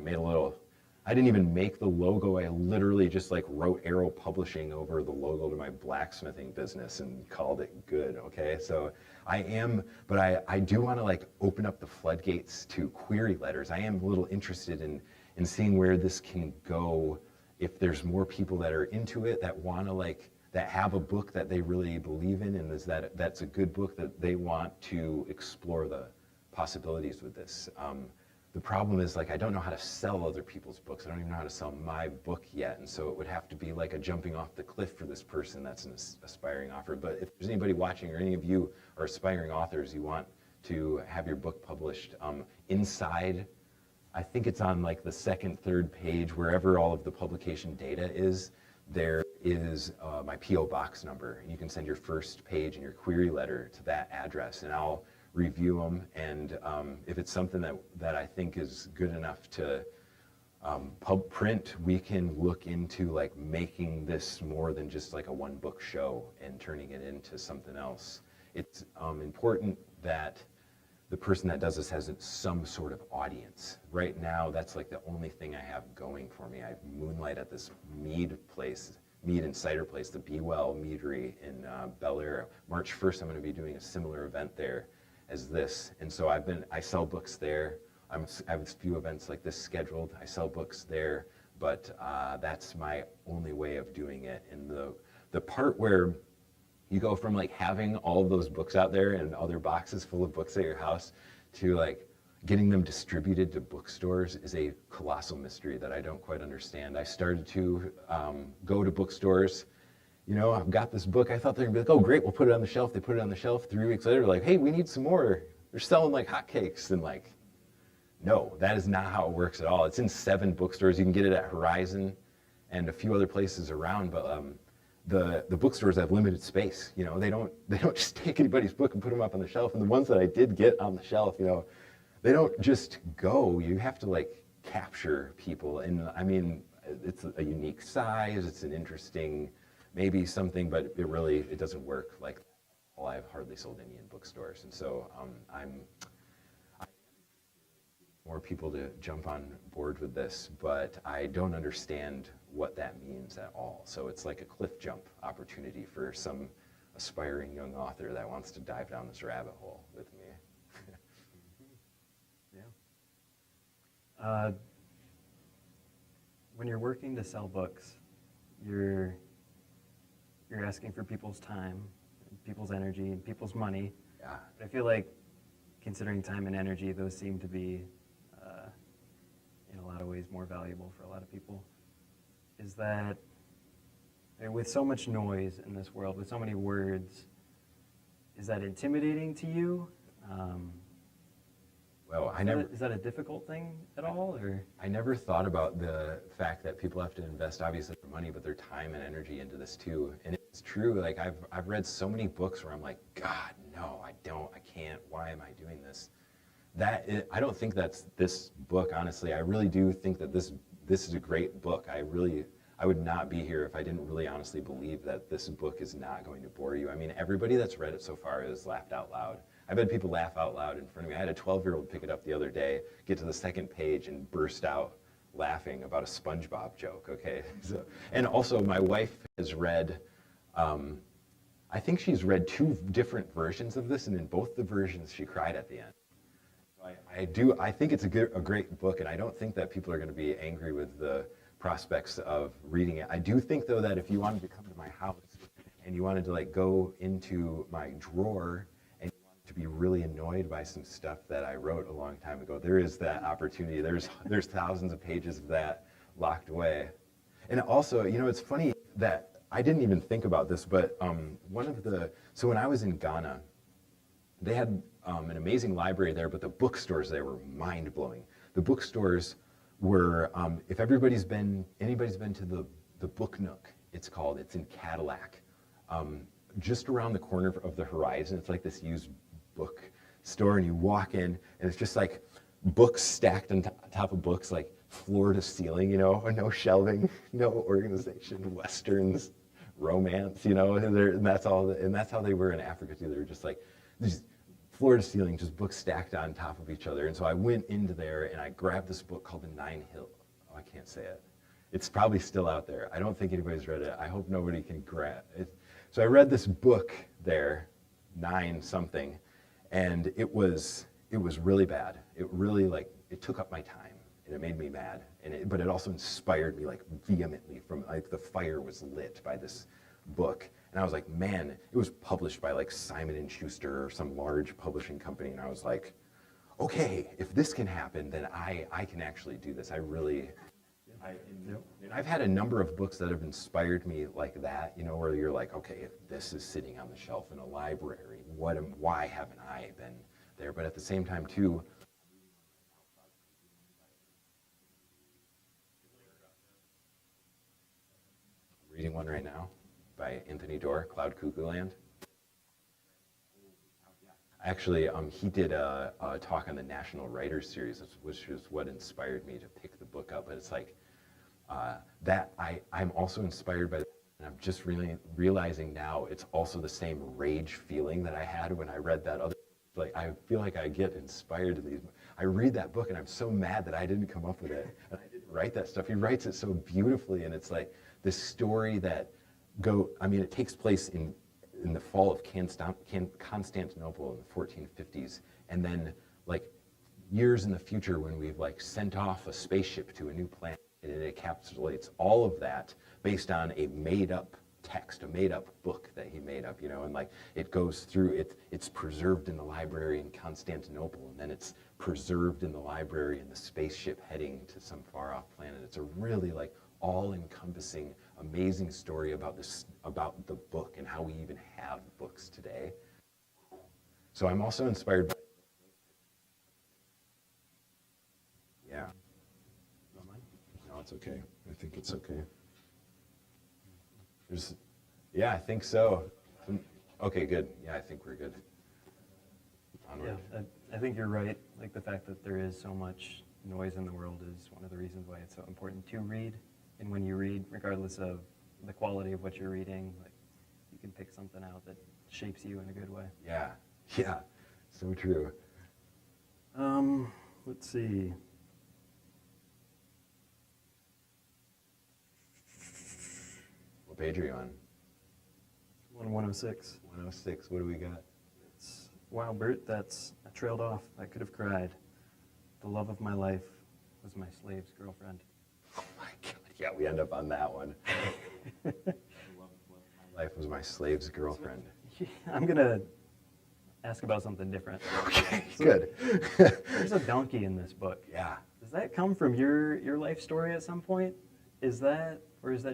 I didn't even make the logo. I literally just like wrote Arrow Publishing over the logo to my blacksmithing business and called it good, okay? So but I do want to like open up the floodgates to query letters. I am a little interested in seeing where this can go, if there's more people that are into it, that want to that have a book that they really believe in, and that's a good book that they want to explore the possibilities with this. The problem is, I don't know how to sell other people's books. I don't even know how to sell my book yet, and so it would have to be like a jumping off the cliff for this person that's an aspiring author. But if there's anybody watching, or any of you are aspiring authors, you want to have your book published, inside, I think it's on the second, third page, wherever all of the publication data is, there is my P.O. Box number. And you can send your first page and your query letter to that address, and I'll review them, and if it's something that I think is good enough to print, we can look into making this more than just a one book show and turning it into something else. It's important that the person that does this has some sort of audience. Right now, that's the only thing I have going for me. I moonlight at this mead and cider place, the Be Well Meadery in Bel Air. March 1st, I'm going to be doing a similar event there as this, and so I sell books there. I have a few events like this scheduled. I sell books there, but that's my only way of doing it. And the part where you go from having all of those books out there and other boxes full of books at your house to getting them distributed to bookstores is a colossal mystery that I don't quite understand. I started to go to bookstores. I've got this book. I thought they were going to be oh, great, we'll put it on the shelf. They put it on the shelf. 3 weeks later, they're hey, we need some more. They're selling hotcakes. And no, that is not how it works at all. It's in 7 bookstores. You can get it at Horizon and a few other places around, but the bookstores have limited space. They don't just take anybody's book and put them up on the shelf. And the ones that I did get on the shelf, they don't just go. You have to capture people. And I mean, it's a unique size. It's an interesting maybe something, but it doesn't work like that. Well, I've hardly sold any in bookstores, and so I more people to jump on board with this, but I don't understand what that means at all. So it's like a cliff jump opportunity for some aspiring young author that wants to dive down this rabbit hole with me. Yeah. When you're working to sell books, you're asking for people's time, people's energy, and people's money. Yeah. I feel like, considering time and energy, those seem to be, in a lot of ways, more valuable for a lot of people. Is that, with so much noise in this world, with so many words, is that intimidating to you? Well, Is that a difficult thing at all, or? I never thought about the fact that people have to invest obviously their money, but their time and energy into this too. And it's true. Like I've read so many books where I'm like, God, no, I can't. Why am I doing this? I don't think that's this book. Honestly, I really do think that this is a great book. I would not be here if I didn't really honestly believe that this book is not going to bore you. I mean, everybody that's read it so far has laughed out loud. I've had people laugh out loud in front of me. I had a 12-year-old pick it up the other day, get to the second page and burst out laughing about a SpongeBob joke, okay? So, and also my wife has read, I think she's read 2 different versions of this, and in both the versions she cried at the end. I think it's a great book, and I don't think that people are going to be angry with the prospects of reading it. I do think, though, that if you wanted to come to my house and you wanted to like go into my drawer and you wanted to be really annoyed by some stuff that I wrote a long time ago, there is that opportunity. There's thousands of pages of that locked away. And also, you know, it's funny that I didn't even think about this, but so when I was in Ghana, they had an amazing library there, but the bookstores there were mind-blowing. The bookstores were, if anybody's been to the Book Nook, it's in Cadillac, just around the corner of the Horizon. It's like this used book store, and you walk in, and it's just like books stacked on top of books, like floor to ceiling, you know, no shelving, no organization, Westerns, romance, you know, and that's how they were in Africa too. They were just like these floor to ceiling, just books stacked on top of each other. And so I went into there and I grabbed this book called The Nine Hill. Oh, I can't say it. It's probably still out there. I don't think anybody's read it. I hope nobody can grab it. So I read this book there, 9 something, and it was really bad. It really it took up my time and it made me mad. But it also inspired me like vehemently from like the fire was lit by this book. And I was like, man, it was published by like Simon & Schuster or some large publishing company. And I was like, okay, if this can happen, then I can actually do this. And I've had a number of books that have inspired me like that, you know, where you're like, okay, if this is sitting on the shelf in a library, why haven't I been there? But at the same time too, I'm reading one right now by Anthony Doerr, Cloud Cuckoo Land. Actually, he did a talk on the National Writers Series, which is what inspired me to pick the book up. But it's like I'm also inspired by that, and I'm just really realizing now it's also the same rage feeling that I had when I read that other. Like I feel like I get inspired in these. I read that book and I'm so mad that I didn't come up with it and I didn't write that stuff. He writes it so beautifully, and it's like this story that it takes place in the fall of Constantinople in the 1450s, and then like years in the future when we've like sent off a spaceship to a new planet, and it encapsulates all of that based on a made-up text, a made-up book that he made up, you know, and like it goes through, it's preserved in the library in Constantinople, and then it's preserved in the library in the spaceship heading to some far-off planet. It's a really like all-encompassing, amazing story about the book and how we even have books today. So I'm also inspired by. Yeah. No, it's okay. I think it's okay. Yeah, I think so. Okay, good. Yeah, I think we're good. Onward. Yeah, I think you're right. Like the fact that there is so much noise in the world is one of the reasons why it's so important to read. And when you read, regardless of the quality of what you're reading, like you can pick something out that shapes you in a good way. Yeah, so true. Let's see. What page are you on? 106. 106. What do we got? Wow, Bert, I trailed off. I could have cried. The love of my life was my slave's girlfriend. Oh my God, yeah, we end up on that one. My life was my slave's girlfriend. I'm going to ask about something different. Okay, good. There's a donkey in this book. Yeah. Does that come from your life story at some point? Is that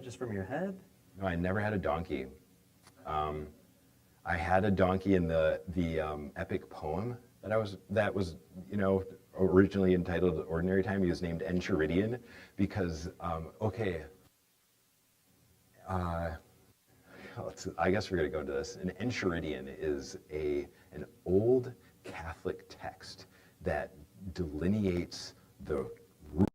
just from your head? No, I never had a donkey. I had a donkey in the epic poem that was originally entitled Ordinary Time. He was named Enchiridion because I guess we're going to go into this. An Enchiridion is an old Catholic text that delineates the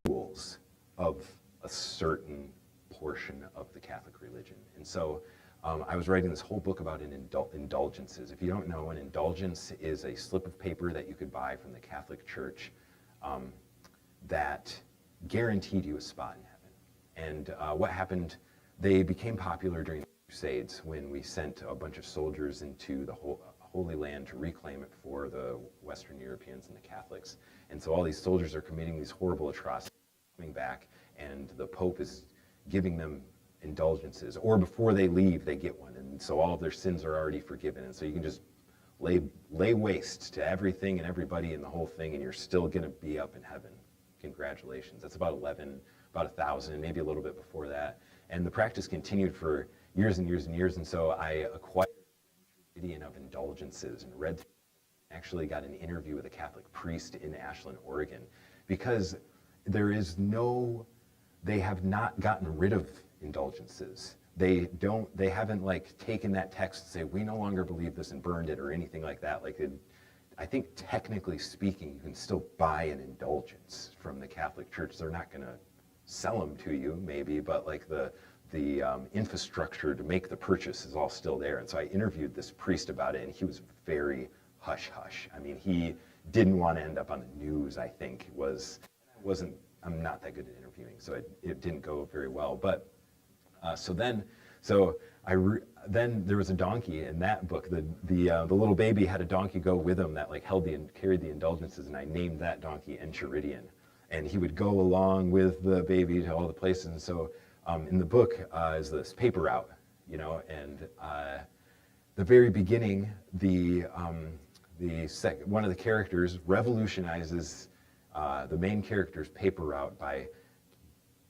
rules of a certain portion of the Catholic religion. And so I was writing this whole book about indulgences. If you don't know, an indulgence is a slip of paper that you could buy from the Catholic Church that guaranteed you a spot in heaven. And what happened, they became popular during the Crusades when we sent a bunch of soldiers into the Holy Land to reclaim it for the Western Europeans and the Catholics. And so all these soldiers are committing these horrible atrocities, coming back, and the Pope is giving them indulgences, or before they leave, they get one, and so all of their sins are already forgiven, and so you can just lay waste to everything and everybody and the whole thing, and you're still going to be up in heaven. Congratulations. That's about 1,000, maybe a little bit before that, and the practice continued for years and years and years, and so I acquired a Idion of indulgences and read. Actually got an interview with a Catholic priest in Ashland, Oregon, because they have not gotten rid of indulgences. They haven't like taken that text and say, we no longer believe this and burned it or anything like that. I think technically speaking, you can still buy an indulgence from the Catholic Church. They're not gonna sell them to you maybe, but like the infrastructure to make the purchase is all still there. And so I interviewed this priest about it, and he was very hush-hush. I mean, he didn't want to end up on the news, I think. I'm not that good at interviewing, so it didn't go very well. But then there was a donkey in that book. The little baby had a donkey go with him that like carried the indulgences, and I named that donkey Enchiridion. And he would go along with the baby to all the places. And so in the book is this paper route, and the very beginning, one of the characters revolutionizes the main character's paper route by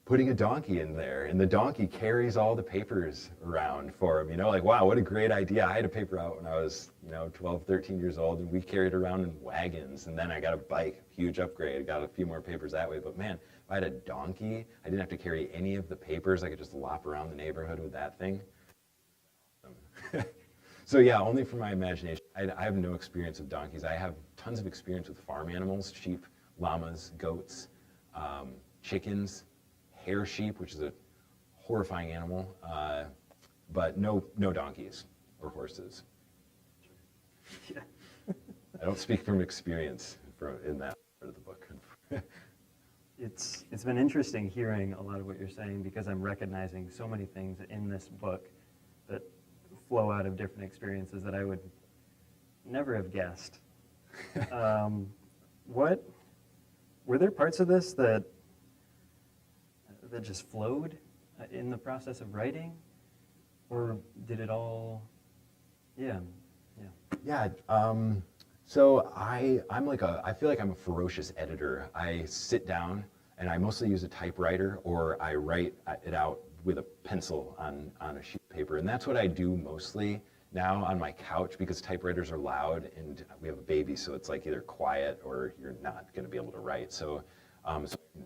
putting a donkey in there, and the donkey carries all the papers around for him, like, wow, what a great idea. I had a paper route when I was, 12, 13 years old, and we carried around in wagons, and then I got a bike, huge upgrade, got a few more papers that way, but man, if I had a donkey, I didn't have to carry any of the papers, I could just lop around the neighborhood with that thing. So yeah, only from my imagination. I have no experience with donkeys. I have tons of experience with farm animals, sheep, llamas, goats, chickens, hair sheep, which is a horrifying animal, but no donkeys or horses. Yeah. I don't speak from experience in that part of the book. It's been interesting hearing a lot of what you're saying, because I'm recognizing so many things in this book that flow out of different experiences that I would never have guessed. Were there parts of this that just flowed in the process of writing, or did it all? Yeah. So I feel like I'm a ferocious editor. I sit down and I mostly use a typewriter, or I write it out with a pencil on a sheet of paper, and that's what I do mostly now on my couch, because typewriters are loud and we have a baby, so it's like either quiet or you're not going to be able to write. So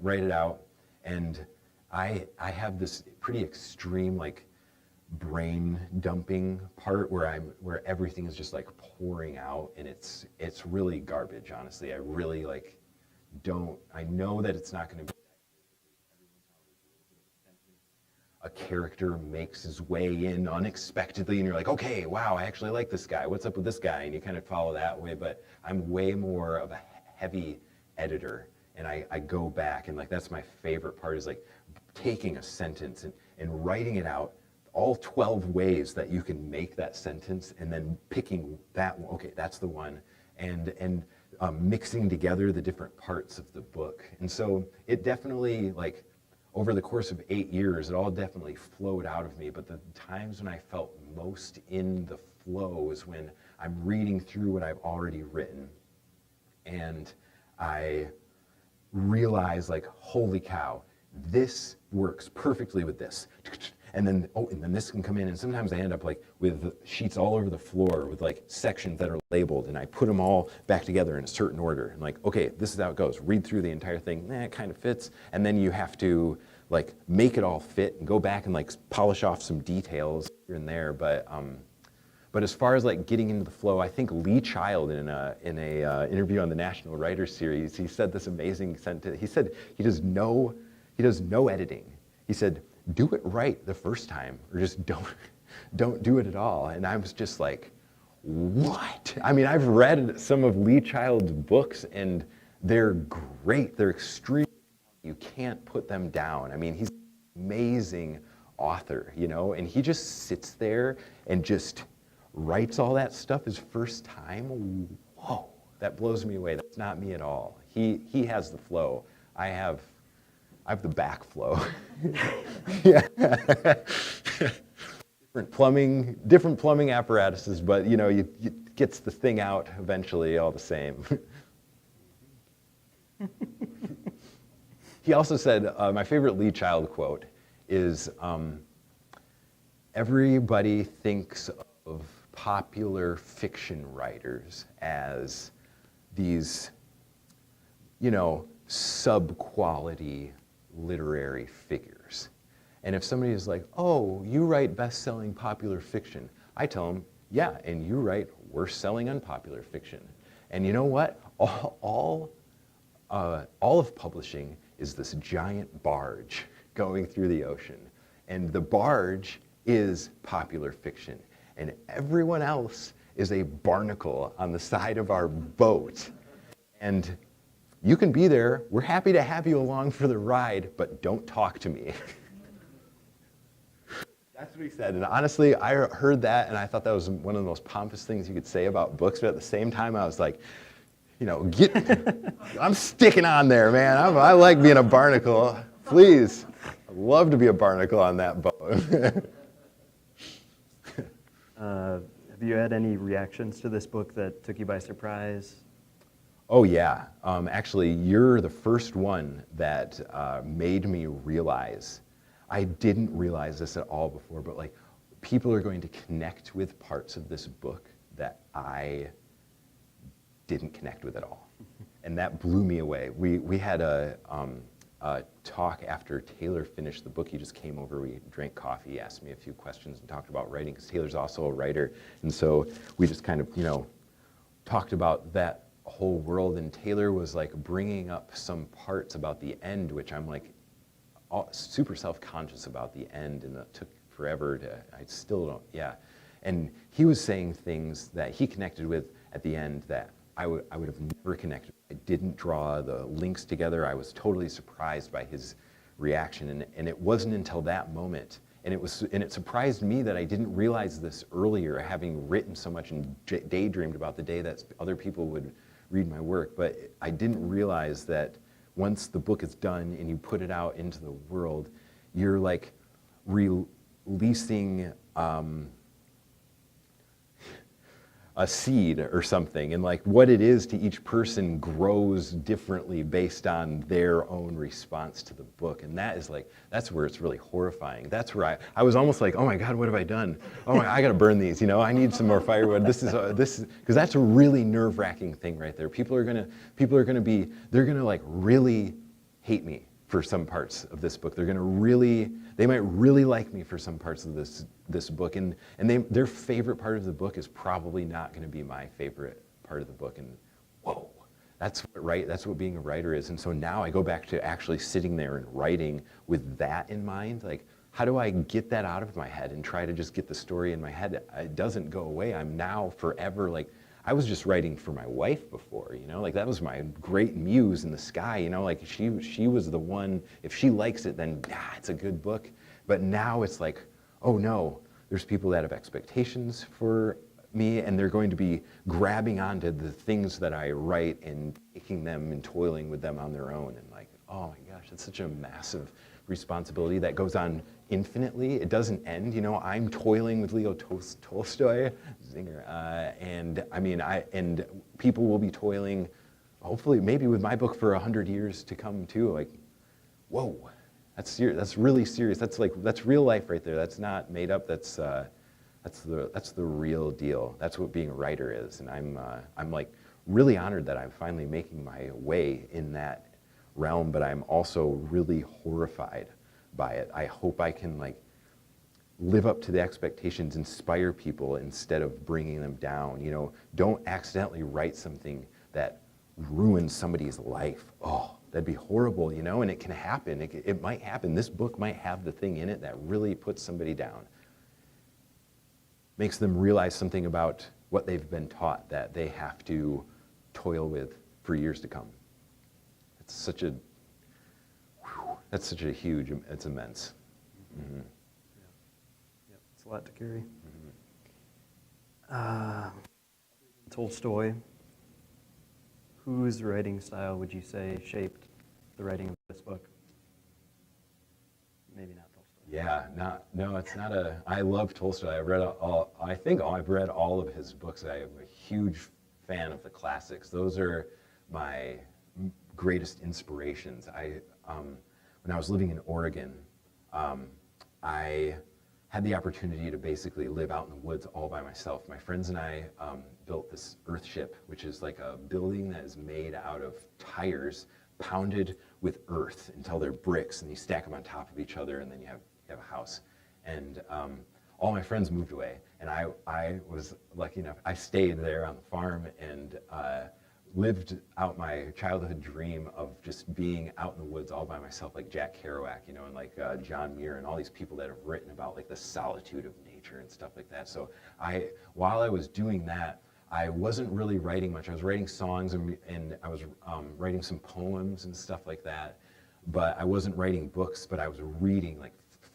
write it out, and I have this pretty extreme like brain dumping part where everything is just like pouring out, and it's really garbage, honestly. I really I know that it's not going to be a character makes his way in unexpectedly, and you're like, okay, wow, I actually like this guy. What's up with this guy? And you kind of follow that way, but I'm way more of a heavy editor, and I go back, and like that's my favorite part, is like taking a sentence and writing it out, all 12 ways that you can make that sentence, and then picking that one. Okay, that's the one. And mixing together the different parts of the book. And so it definitely, like, over the course of 8 years, it all definitely flowed out of me. But the times when I felt most in the flow is when I'm reading through what I've already written, and I realize, like, holy cow, this works perfectly with this. And then, and then this can come in, and sometimes I end up like with sheets all over the floor with like sections that are labeled, and I put them all back together in a certain order. And like, okay, this is how it goes. Read through the entire thing, it kind of fits. And then you have to like make it all fit and go back and like polish off some details here and there. But as far as like getting into the flow, I think Lee Child in a interview on the National Writers Series, he said this amazing sentence. He said he does no editing. He said, do it right the first time, or just don't do it at all. And I was just like, what? I mean, I've read some of Lee Child's books, and they're great. They're extreme. You can't put them down. I mean, he's an amazing author, you know, and he just sits there and just writes all that stuff his first time. Whoa, that blows me away. That's not me at all. He has the flow. I have the back flow. Yeah. different plumbing apparatuses, but you know, it gets the thing out eventually all the same. He also said, my favorite Lee Child quote is, everybody thinks of popular fiction writers as these, you know, sub-quality literary figures. And if somebody is like, oh, you write best-selling popular fiction, I tell them, yeah, and you write worst-selling unpopular fiction. And you know what? All of publishing is this giant barge going through the ocean. And the barge is popular fiction. And everyone else is a barnacle on the side of our boat. And you can be there. We're happy to have you along for the ride, but don't talk to me. That's what he said. And honestly, I heard that, and I thought that was one of the most pompous things you could say about books. But at the same time, I was like, you know, I'm sticking on there, man. I like being a barnacle. Please, I'd love to be a barnacle on that boat. Have you had any reactions to this book that took you by surprise? Oh yeah, actually you're the first one that made me realize, I didn't realize this at all before, but like people are going to connect with parts of this book that I didn't connect with at all. And that blew me away. We had a talk after Taylor finished the book. He just came over, we drank coffee, asked me a few questions and talked about writing, because Taylor's also a writer. And so we just kind of, you know, talked about that whole world, and Taylor was like bringing up some parts about the end, which I'm like super self-conscious about the end, and it took forever to, I still don't, yeah. And he was saying things that he connected with at the end that I would have never connected. I didn't draw the links together. I was totally surprised by his reaction, and it wasn't until that moment, and it surprised me that I didn't realize this earlier, having written so much and daydreamed about the day that other people would read my work. But I didn't realize that once the book is done and you put it out into the world, you're like releasing a seed or something, and like what it is to each person grows differently based on their own response to the book. And that is like, that's where it's really horrifying. That's where I was almost like, oh my God, what have I done? Oh my, I gotta burn these, you know, I need some more firewood. This is, because that's a really nerve-wracking thing right there. They're gonna like really hate me for some parts of this book. They might really like me for some parts of this book, and their favorite part of the book is probably not going to be my favorite part of the book. And whoa, that's what being a writer is. And so now I go back to actually sitting there and writing with that in mind. Like, how do I get that out of my head and try to just get the story in my head? It doesn't go away. I'm now forever like, I was just writing for my wife before, you know, like that was my great muse in the sky, you know, like she was the one, if she likes it, then it's a good book. But now it's like, oh no, there's people that have expectations for me, and they're going to be grabbing onto the things that I write and taking them and toiling with them on their own. And like, oh my gosh, that's such a massive responsibility that goes on infinitely. It doesn't end. You know, I'm toiling with Leo Tolstoy, zinger, and I mean, and people will be toiling, hopefully, maybe with my book for 100 years to come too. Like, whoa, that's serious. That's really serious. That's real life right there. That's not made up. That's the real deal. That's what being a writer is. And I'm like really honored that I'm finally making my way in that realm, but I'm also really horrified by it. I hope I can like live up to the expectations, inspire people instead of bringing them down. You know, don't accidentally write something that ruins somebody's life. Oh, that'd be horrible, you know, and it can happen. It might happen. This book might have the thing in it that really puts somebody down. Makes them realize something about what they've been taught that they have to toil with for years to come. It's such a, that's such a huge, it's immense. Mm-hmm. Yeah, it's a lot to carry. Tolstoy, whose writing style would you say shaped the writing of this book? Maybe not Tolstoy. Yeah, no, it's not a, I love Tolstoy. I've read I've read all of his books. I am a huge fan of the classics. Those are my greatest inspirations. When I was living in Oregon, I had the opportunity to basically live out in the woods all by myself. My friends and I built this earth ship, which is like a building that is made out of tires pounded with earth until they're bricks, and you stack them on top of each other, and then you have a house. And all my friends moved away, and I was lucky enough, I stayed there on the farm and lived out my childhood dream of just being out in the woods all by myself, like Jack Kerouac, you know, and like John Muir and all these people that have written about like the solitude of nature and stuff like that. So while I was doing that, I wasn't really writing much. I was writing songs and I was writing some poems and stuff like that, but I wasn't writing books, but I was reading like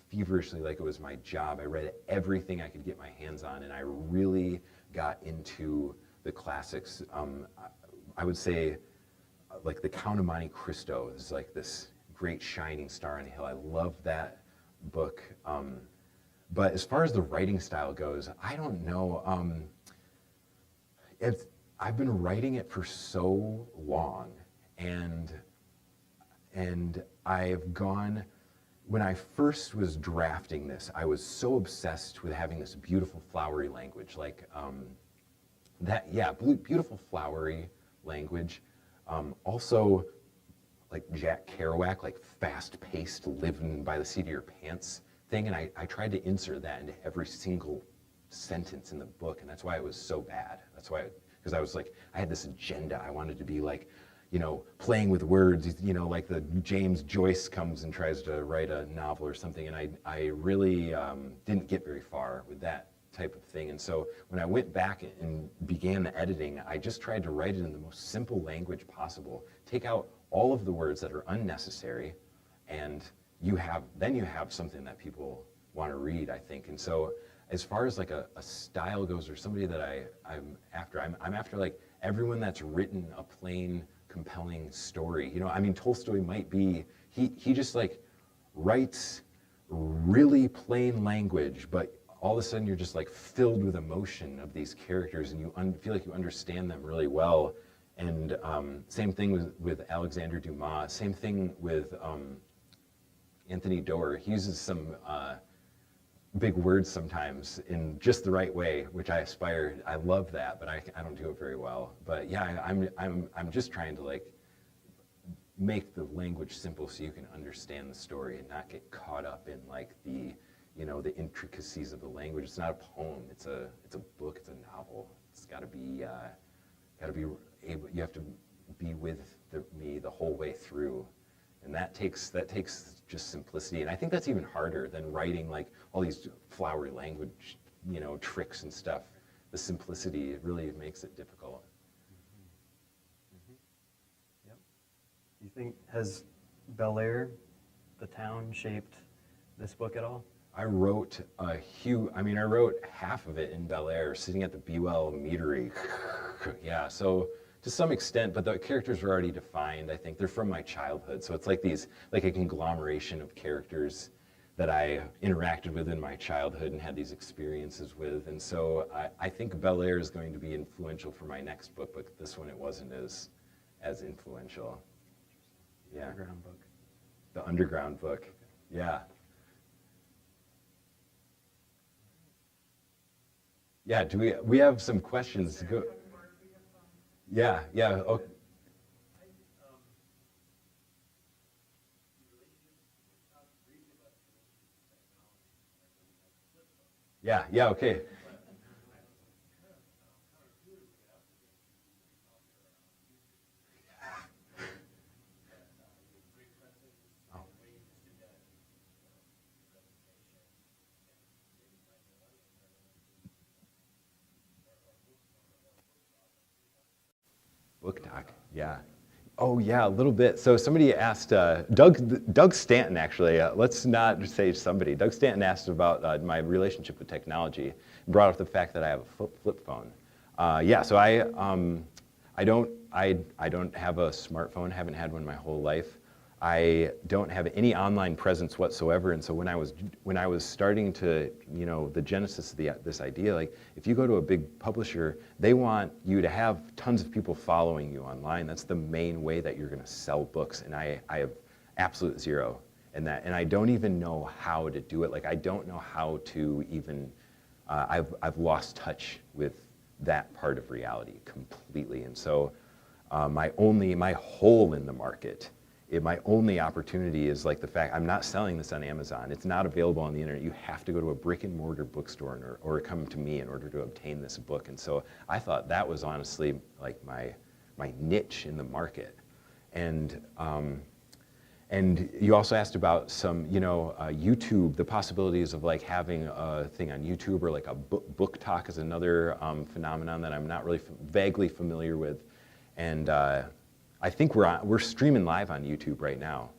feverishly like it was my job. I read everything I could get my hands on, and I really got into the classics. I would say like The Count of Monte Cristo is like this great shining star on a hill. I love that book. But as far as the writing style goes, I don't know. I've been writing it for so long, and I've gone, when I first was drafting this, I was so obsessed with having this beautiful flowery language, like beautiful flowery language. Also, like Jack Kerouac, like fast-paced, living by the seat of your pants thing, and I tried to insert that into every single sentence in the book, and that's why it was so bad. That's why, because I was like, I had this agenda. I wanted to be like, you know, playing with words, you know, like the James Joyce comes and tries to write a novel or something, and I really didn't get very far with that type of thing. And so when I went back and began the editing, I just tried to write it in the most simple language possible, take out all of the words that are unnecessary, and then you have something that people want to read, I think. And so as far as like a style goes, or somebody that I'm after like everyone that's written a plain, compelling story. You know, I mean, Tolstoy might be, he just like writes really plain language, but all of a sudden you're just like filled with emotion of these characters, and you feel like you understand them really well. And same thing with Alexander Dumas, same thing with Anthony Doerr. He uses some big words sometimes in just the right way, which I aspire. I love that, but I don't do it very well. But yeah, I'm just trying to like make the language simple so you can understand the story and not get caught up in like the, you know, the intricacies of the language. It's not a poem. It's a book. It's a novel. It's got to be able. You have to be with me the whole way through. And that takes just simplicity, and I think that's even harder than writing like all these flowery language, you know, tricks and stuff. The simplicity, it really makes it difficult. Yep. Do you think, has Bel Air, the town, shaped this book at all? I wrote I wrote half of it in Bel Air, sitting at the Bewell meadery. Yeah, so to some extent, but the characters were already defined. I think they're from my childhood, so it's like a conglomeration of characters that I interacted with in my childhood and had these experiences with. And so I think Bel Air is going to be influential for my next book, but this one it wasn't as influential. Yeah. Underground book. The underground book. Yeah. Yeah, we have some questions to go. Yeah, yeah. Oh. Yeah, yeah, okay. Book talk, yeah. Oh yeah, a little bit. So somebody asked, Doug Stanton actually, let's not say somebody. Doug Stanton asked about my relationship with technology, and brought up the fact that I have a flip phone. Yeah, so I don't have a smartphone, haven't had one my whole life. I don't have any online presence whatsoever, and so when I was starting to, the genesis of this idea, like if you go to a big publisher, they want you to have tons of people following you online. That's the main way that you're going to sell books, and I have absolute zero in that, and I don't even know how to do it. Like I don't know how to even. I've lost touch with that part of reality completely, and so my hole in the market. My only opportunity is like the fact I'm not selling this on Amazon. It's not available on the internet. You have to go to a brick and mortar bookstore or come to me in order to obtain this book. And so I thought that was honestly like my niche in the market. And you also asked about some, YouTube, the possibilities of like having a thing on YouTube, or like a book talk is another phenomenon that I'm not really vaguely familiar with. And I think we're streaming live on YouTube right now.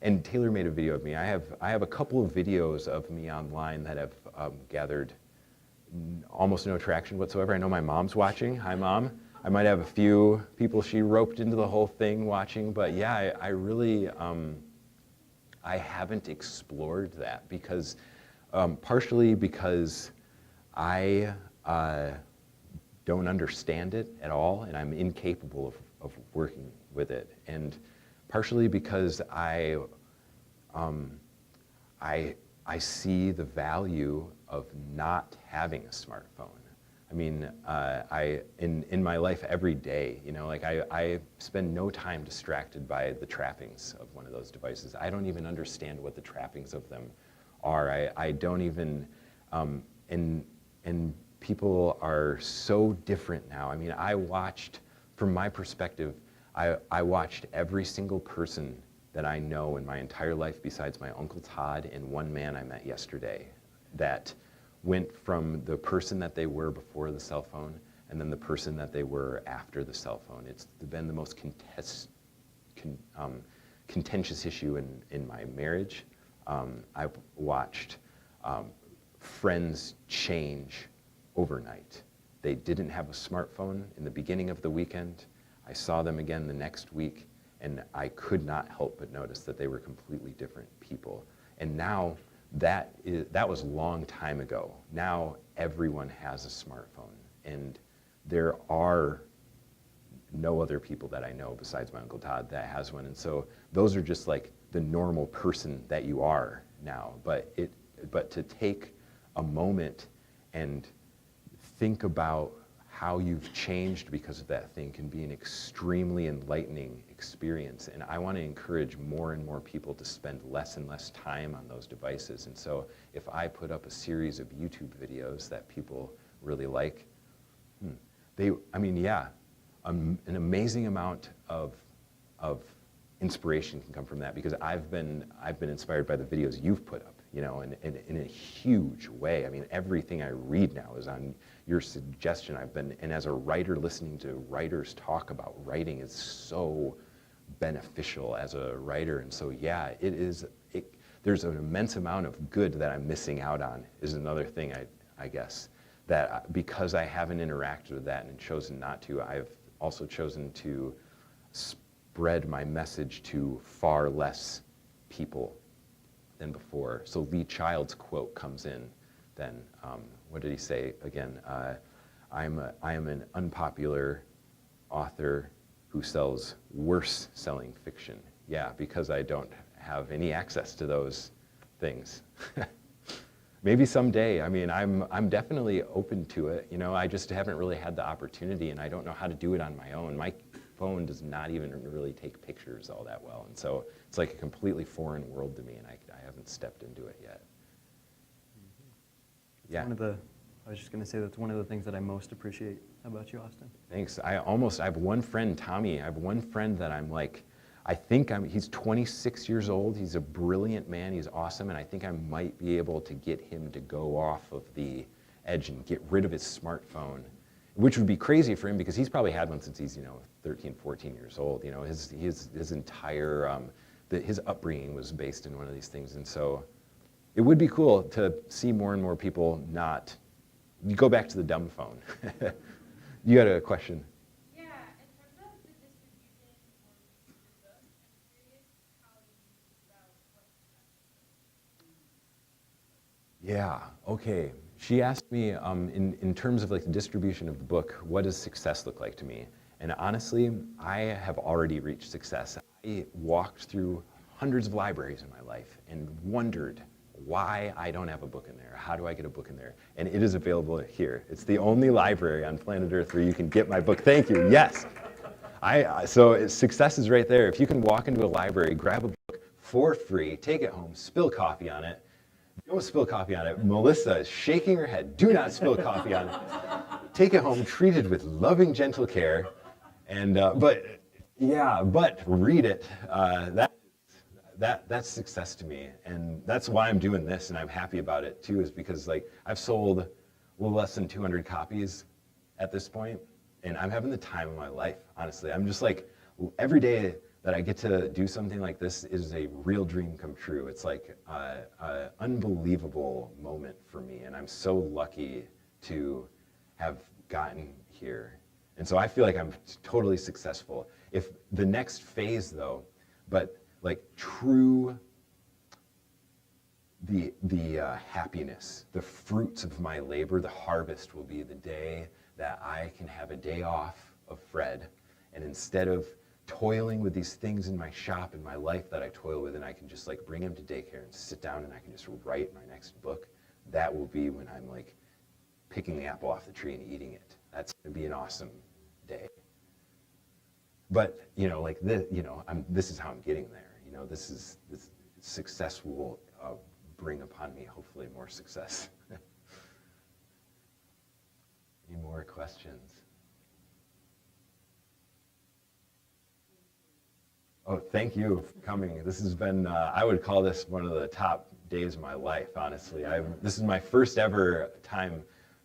And Taylor made a video of me. I have a couple of videos of me online that have gathered almost no traction whatsoever. I know my mom's watching. Hi, Mom. I might have a few people she roped into the whole thing watching, but yeah, I really I haven't explored that because partially because I don't understand it at all, and I'm incapable of working with it, and partially because I see the value of not having a smartphone. I mean, in my life every day, like I spend no time distracted by the trappings of one of those devices. I don't even understand what the trappings of them are. I don't even, and people are so different now. I mean, from my perspective, I watched every single person that I know in my entire life besides my Uncle Todd and one man I met yesterday that went from the person that they were before the cell phone and then the person that they were after the cell phone. It's been the most contentious issue in my marriage. I've watched friends change overnight. They didn't have a smartphone in the beginning of the weekend. I saw them again the next week, and I could not help but notice that they were completely different people. And now that was a long time ago. Now everyone has a smartphone, and there are no other people that I know besides my Uncle Todd that has one. And so those are just like the normal person that you are now. But to take a moment and think about how you've changed because of that thing can be an extremely enlightening experience. And I want to encourage more and more people to spend less and less time on those devices. And so if I put up a series of YouTube videos that people really like, an amazing amount of inspiration can come from that, because I've been inspired by the videos you've put up, in a huge way. I mean, everything I read now is on your suggestion. And as a writer, listening to writers talk about writing is so beneficial as a writer. And so, yeah, there's an immense amount of good that I'm missing out on is another thing, I guess, that because I haven't interacted with that and chosen not to, I've also chosen to spread my message to far less people than before. So Lee Child's quote comes in then. What did he say again? I am an unpopular author who sells worse selling fiction. Yeah, because I don't have any access to those things. Maybe someday. I mean, I'm definitely open to it. You know, I just haven't really had the opportunity, and I don't know how to do it on my own. My phone does not even really take pictures all that well, and so it's like a completely foreign world to me, and I haven't stepped into it yet. Yeah. I was just going to say that's one of the things that I most appreciate about you, Austin. Thanks. I have one friend, Tommy. I have one friend that I'm like, he's 26 years old. He's a brilliant man. He's awesome. And I think I might be able to get him to go off of the edge and get rid of his smartphone, which would be crazy for him because he's probably had one since he's, 13, 14 years old. You know, his entire, his upbringing was based in one of these things. And so it would be cool to see more and more people not, you go back to the dumb phone. You had a question? Yeah, in terms of the distribution or your book, I'm curious how you think about what success is. Yeah, okay. She asked me in terms of like the distribution of the book, what does success look like to me? And honestly, I have already reached success. I walked through hundreds of libraries in my life and wondered why I don't have a book in there. How do I get a book in there? And it is available here. It's the only library on planet Earth where you can get my book. Thank you, yes. So success is right there. If you can walk into a library, grab a book for free, take it home, spill coffee on it. Don't spill coffee on it. Melissa is shaking her head. Do not spill coffee on it. Take it home, treat it with loving, gentle care. And, but read it. That's success to me, and that's why I'm doing this, and I'm happy about it too, is because like I've sold a little less than 200 copies at this point, and I'm having the time of my life, honestly. I'm just like, every day that I get to do something like this is a real dream come true. It's like an unbelievable moment for me, and I'm so lucky to have gotten here. And so I feel like I'm totally successful. If the next phase though, but like true, the happiness, the fruits of my labor, the harvest will be the day that I can have a day off of Fred, and instead of toiling with these things in my shop and my life that I toil with, and I can just like bring him to daycare and sit down and I can just write my next book. That will be when I'm like picking the apple off the tree and eating it. That's gonna be an awesome day. But like this, this is how I'm getting there. This success will bring upon me hopefully more success. Any more questions? Oh, thank you for coming. This has been, I would call this one of the top days of my life, honestly. This is my first ever time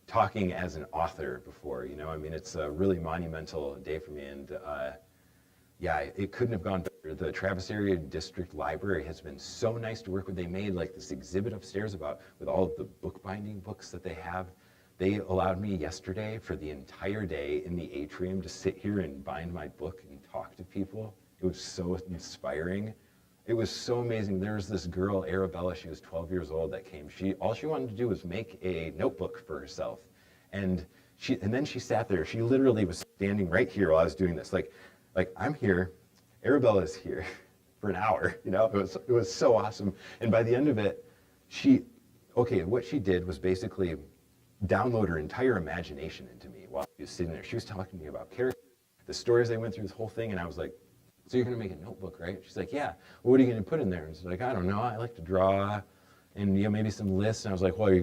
talking as an author before, I mean, it's a really monumental day for me, and yeah, it couldn't have gone better. The Travis Area District Library has been so nice to work with. They made like this exhibit upstairs with all of the bookbinding books that they have. They allowed me yesterday for the entire day in the atrium to sit here and bind my book and talk to people. It was so inspiring. It was so amazing. There was this girl, Arabella, she was 12 years old, that came. All she wanted to do was make a notebook for herself. And then she sat there. She literally was standing right here while I was doing this. Like I'm here, Arabella's here for an hour, it was so awesome. And by the end of it, what she did was basically download her entire imagination into me while she was sitting there. She was talking to me about characters, the stories they went through, this whole thing, and I was like, so you're gonna make a notebook, right? She's like, yeah. Well, what are you gonna put in there? And she's like, I don't know, I like to draw, and maybe some lists. And I was like, well, you're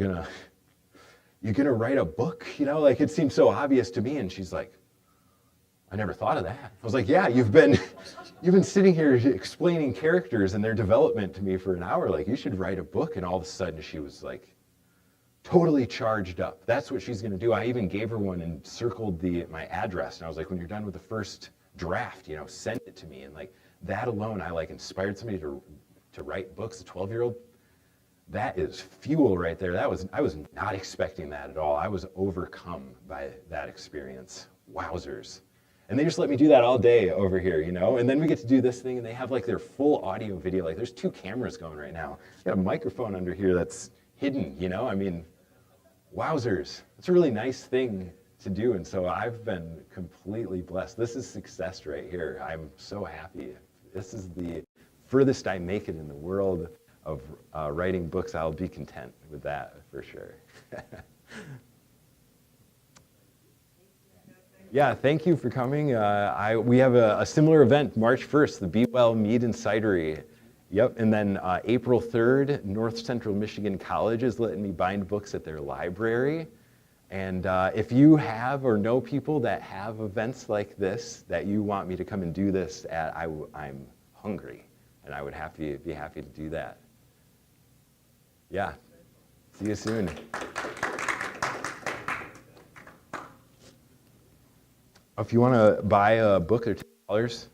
gonna write a book, like it seemed so obvious to me. And she's like, I never thought of that. I was like, yeah, you've been sitting here explaining characters and their development to me for an hour. Like, you should write a book. And all of a sudden she was like totally charged up. That's what she's gonna do. I even gave her one and circled my address. And I was like, when you're done with the first draft, send it to me. And like that alone, I like inspired somebody to to write books, a 12-year-old, that is fuel right there. I was not expecting that at all. I was overcome by that experience. Wowzers. And they just let me do that all day over here, you know? And then we get to do this thing, and they have like their full audio video. Like, there's 2 cameras going right now. They got a microphone under here that's hidden, you know? I mean, wowzers. It's a really nice thing to do, and so I've been completely blessed. This is success right here. I'm so happy. This is the furthest I make it in the world of writing books. I'll be content with that for sure. Yeah, thank you for coming. We have a similar event, March 1st, the Be Well Mead and Cidery. Yep, and then April 3rd, North Central Michigan College is letting me bind books at their library. And if you have or know people that have events like this that you want me to come and do this at, I'm hungry, and I would be happy to do that. Yeah, see you soon. If you want to buy a book, they're $10.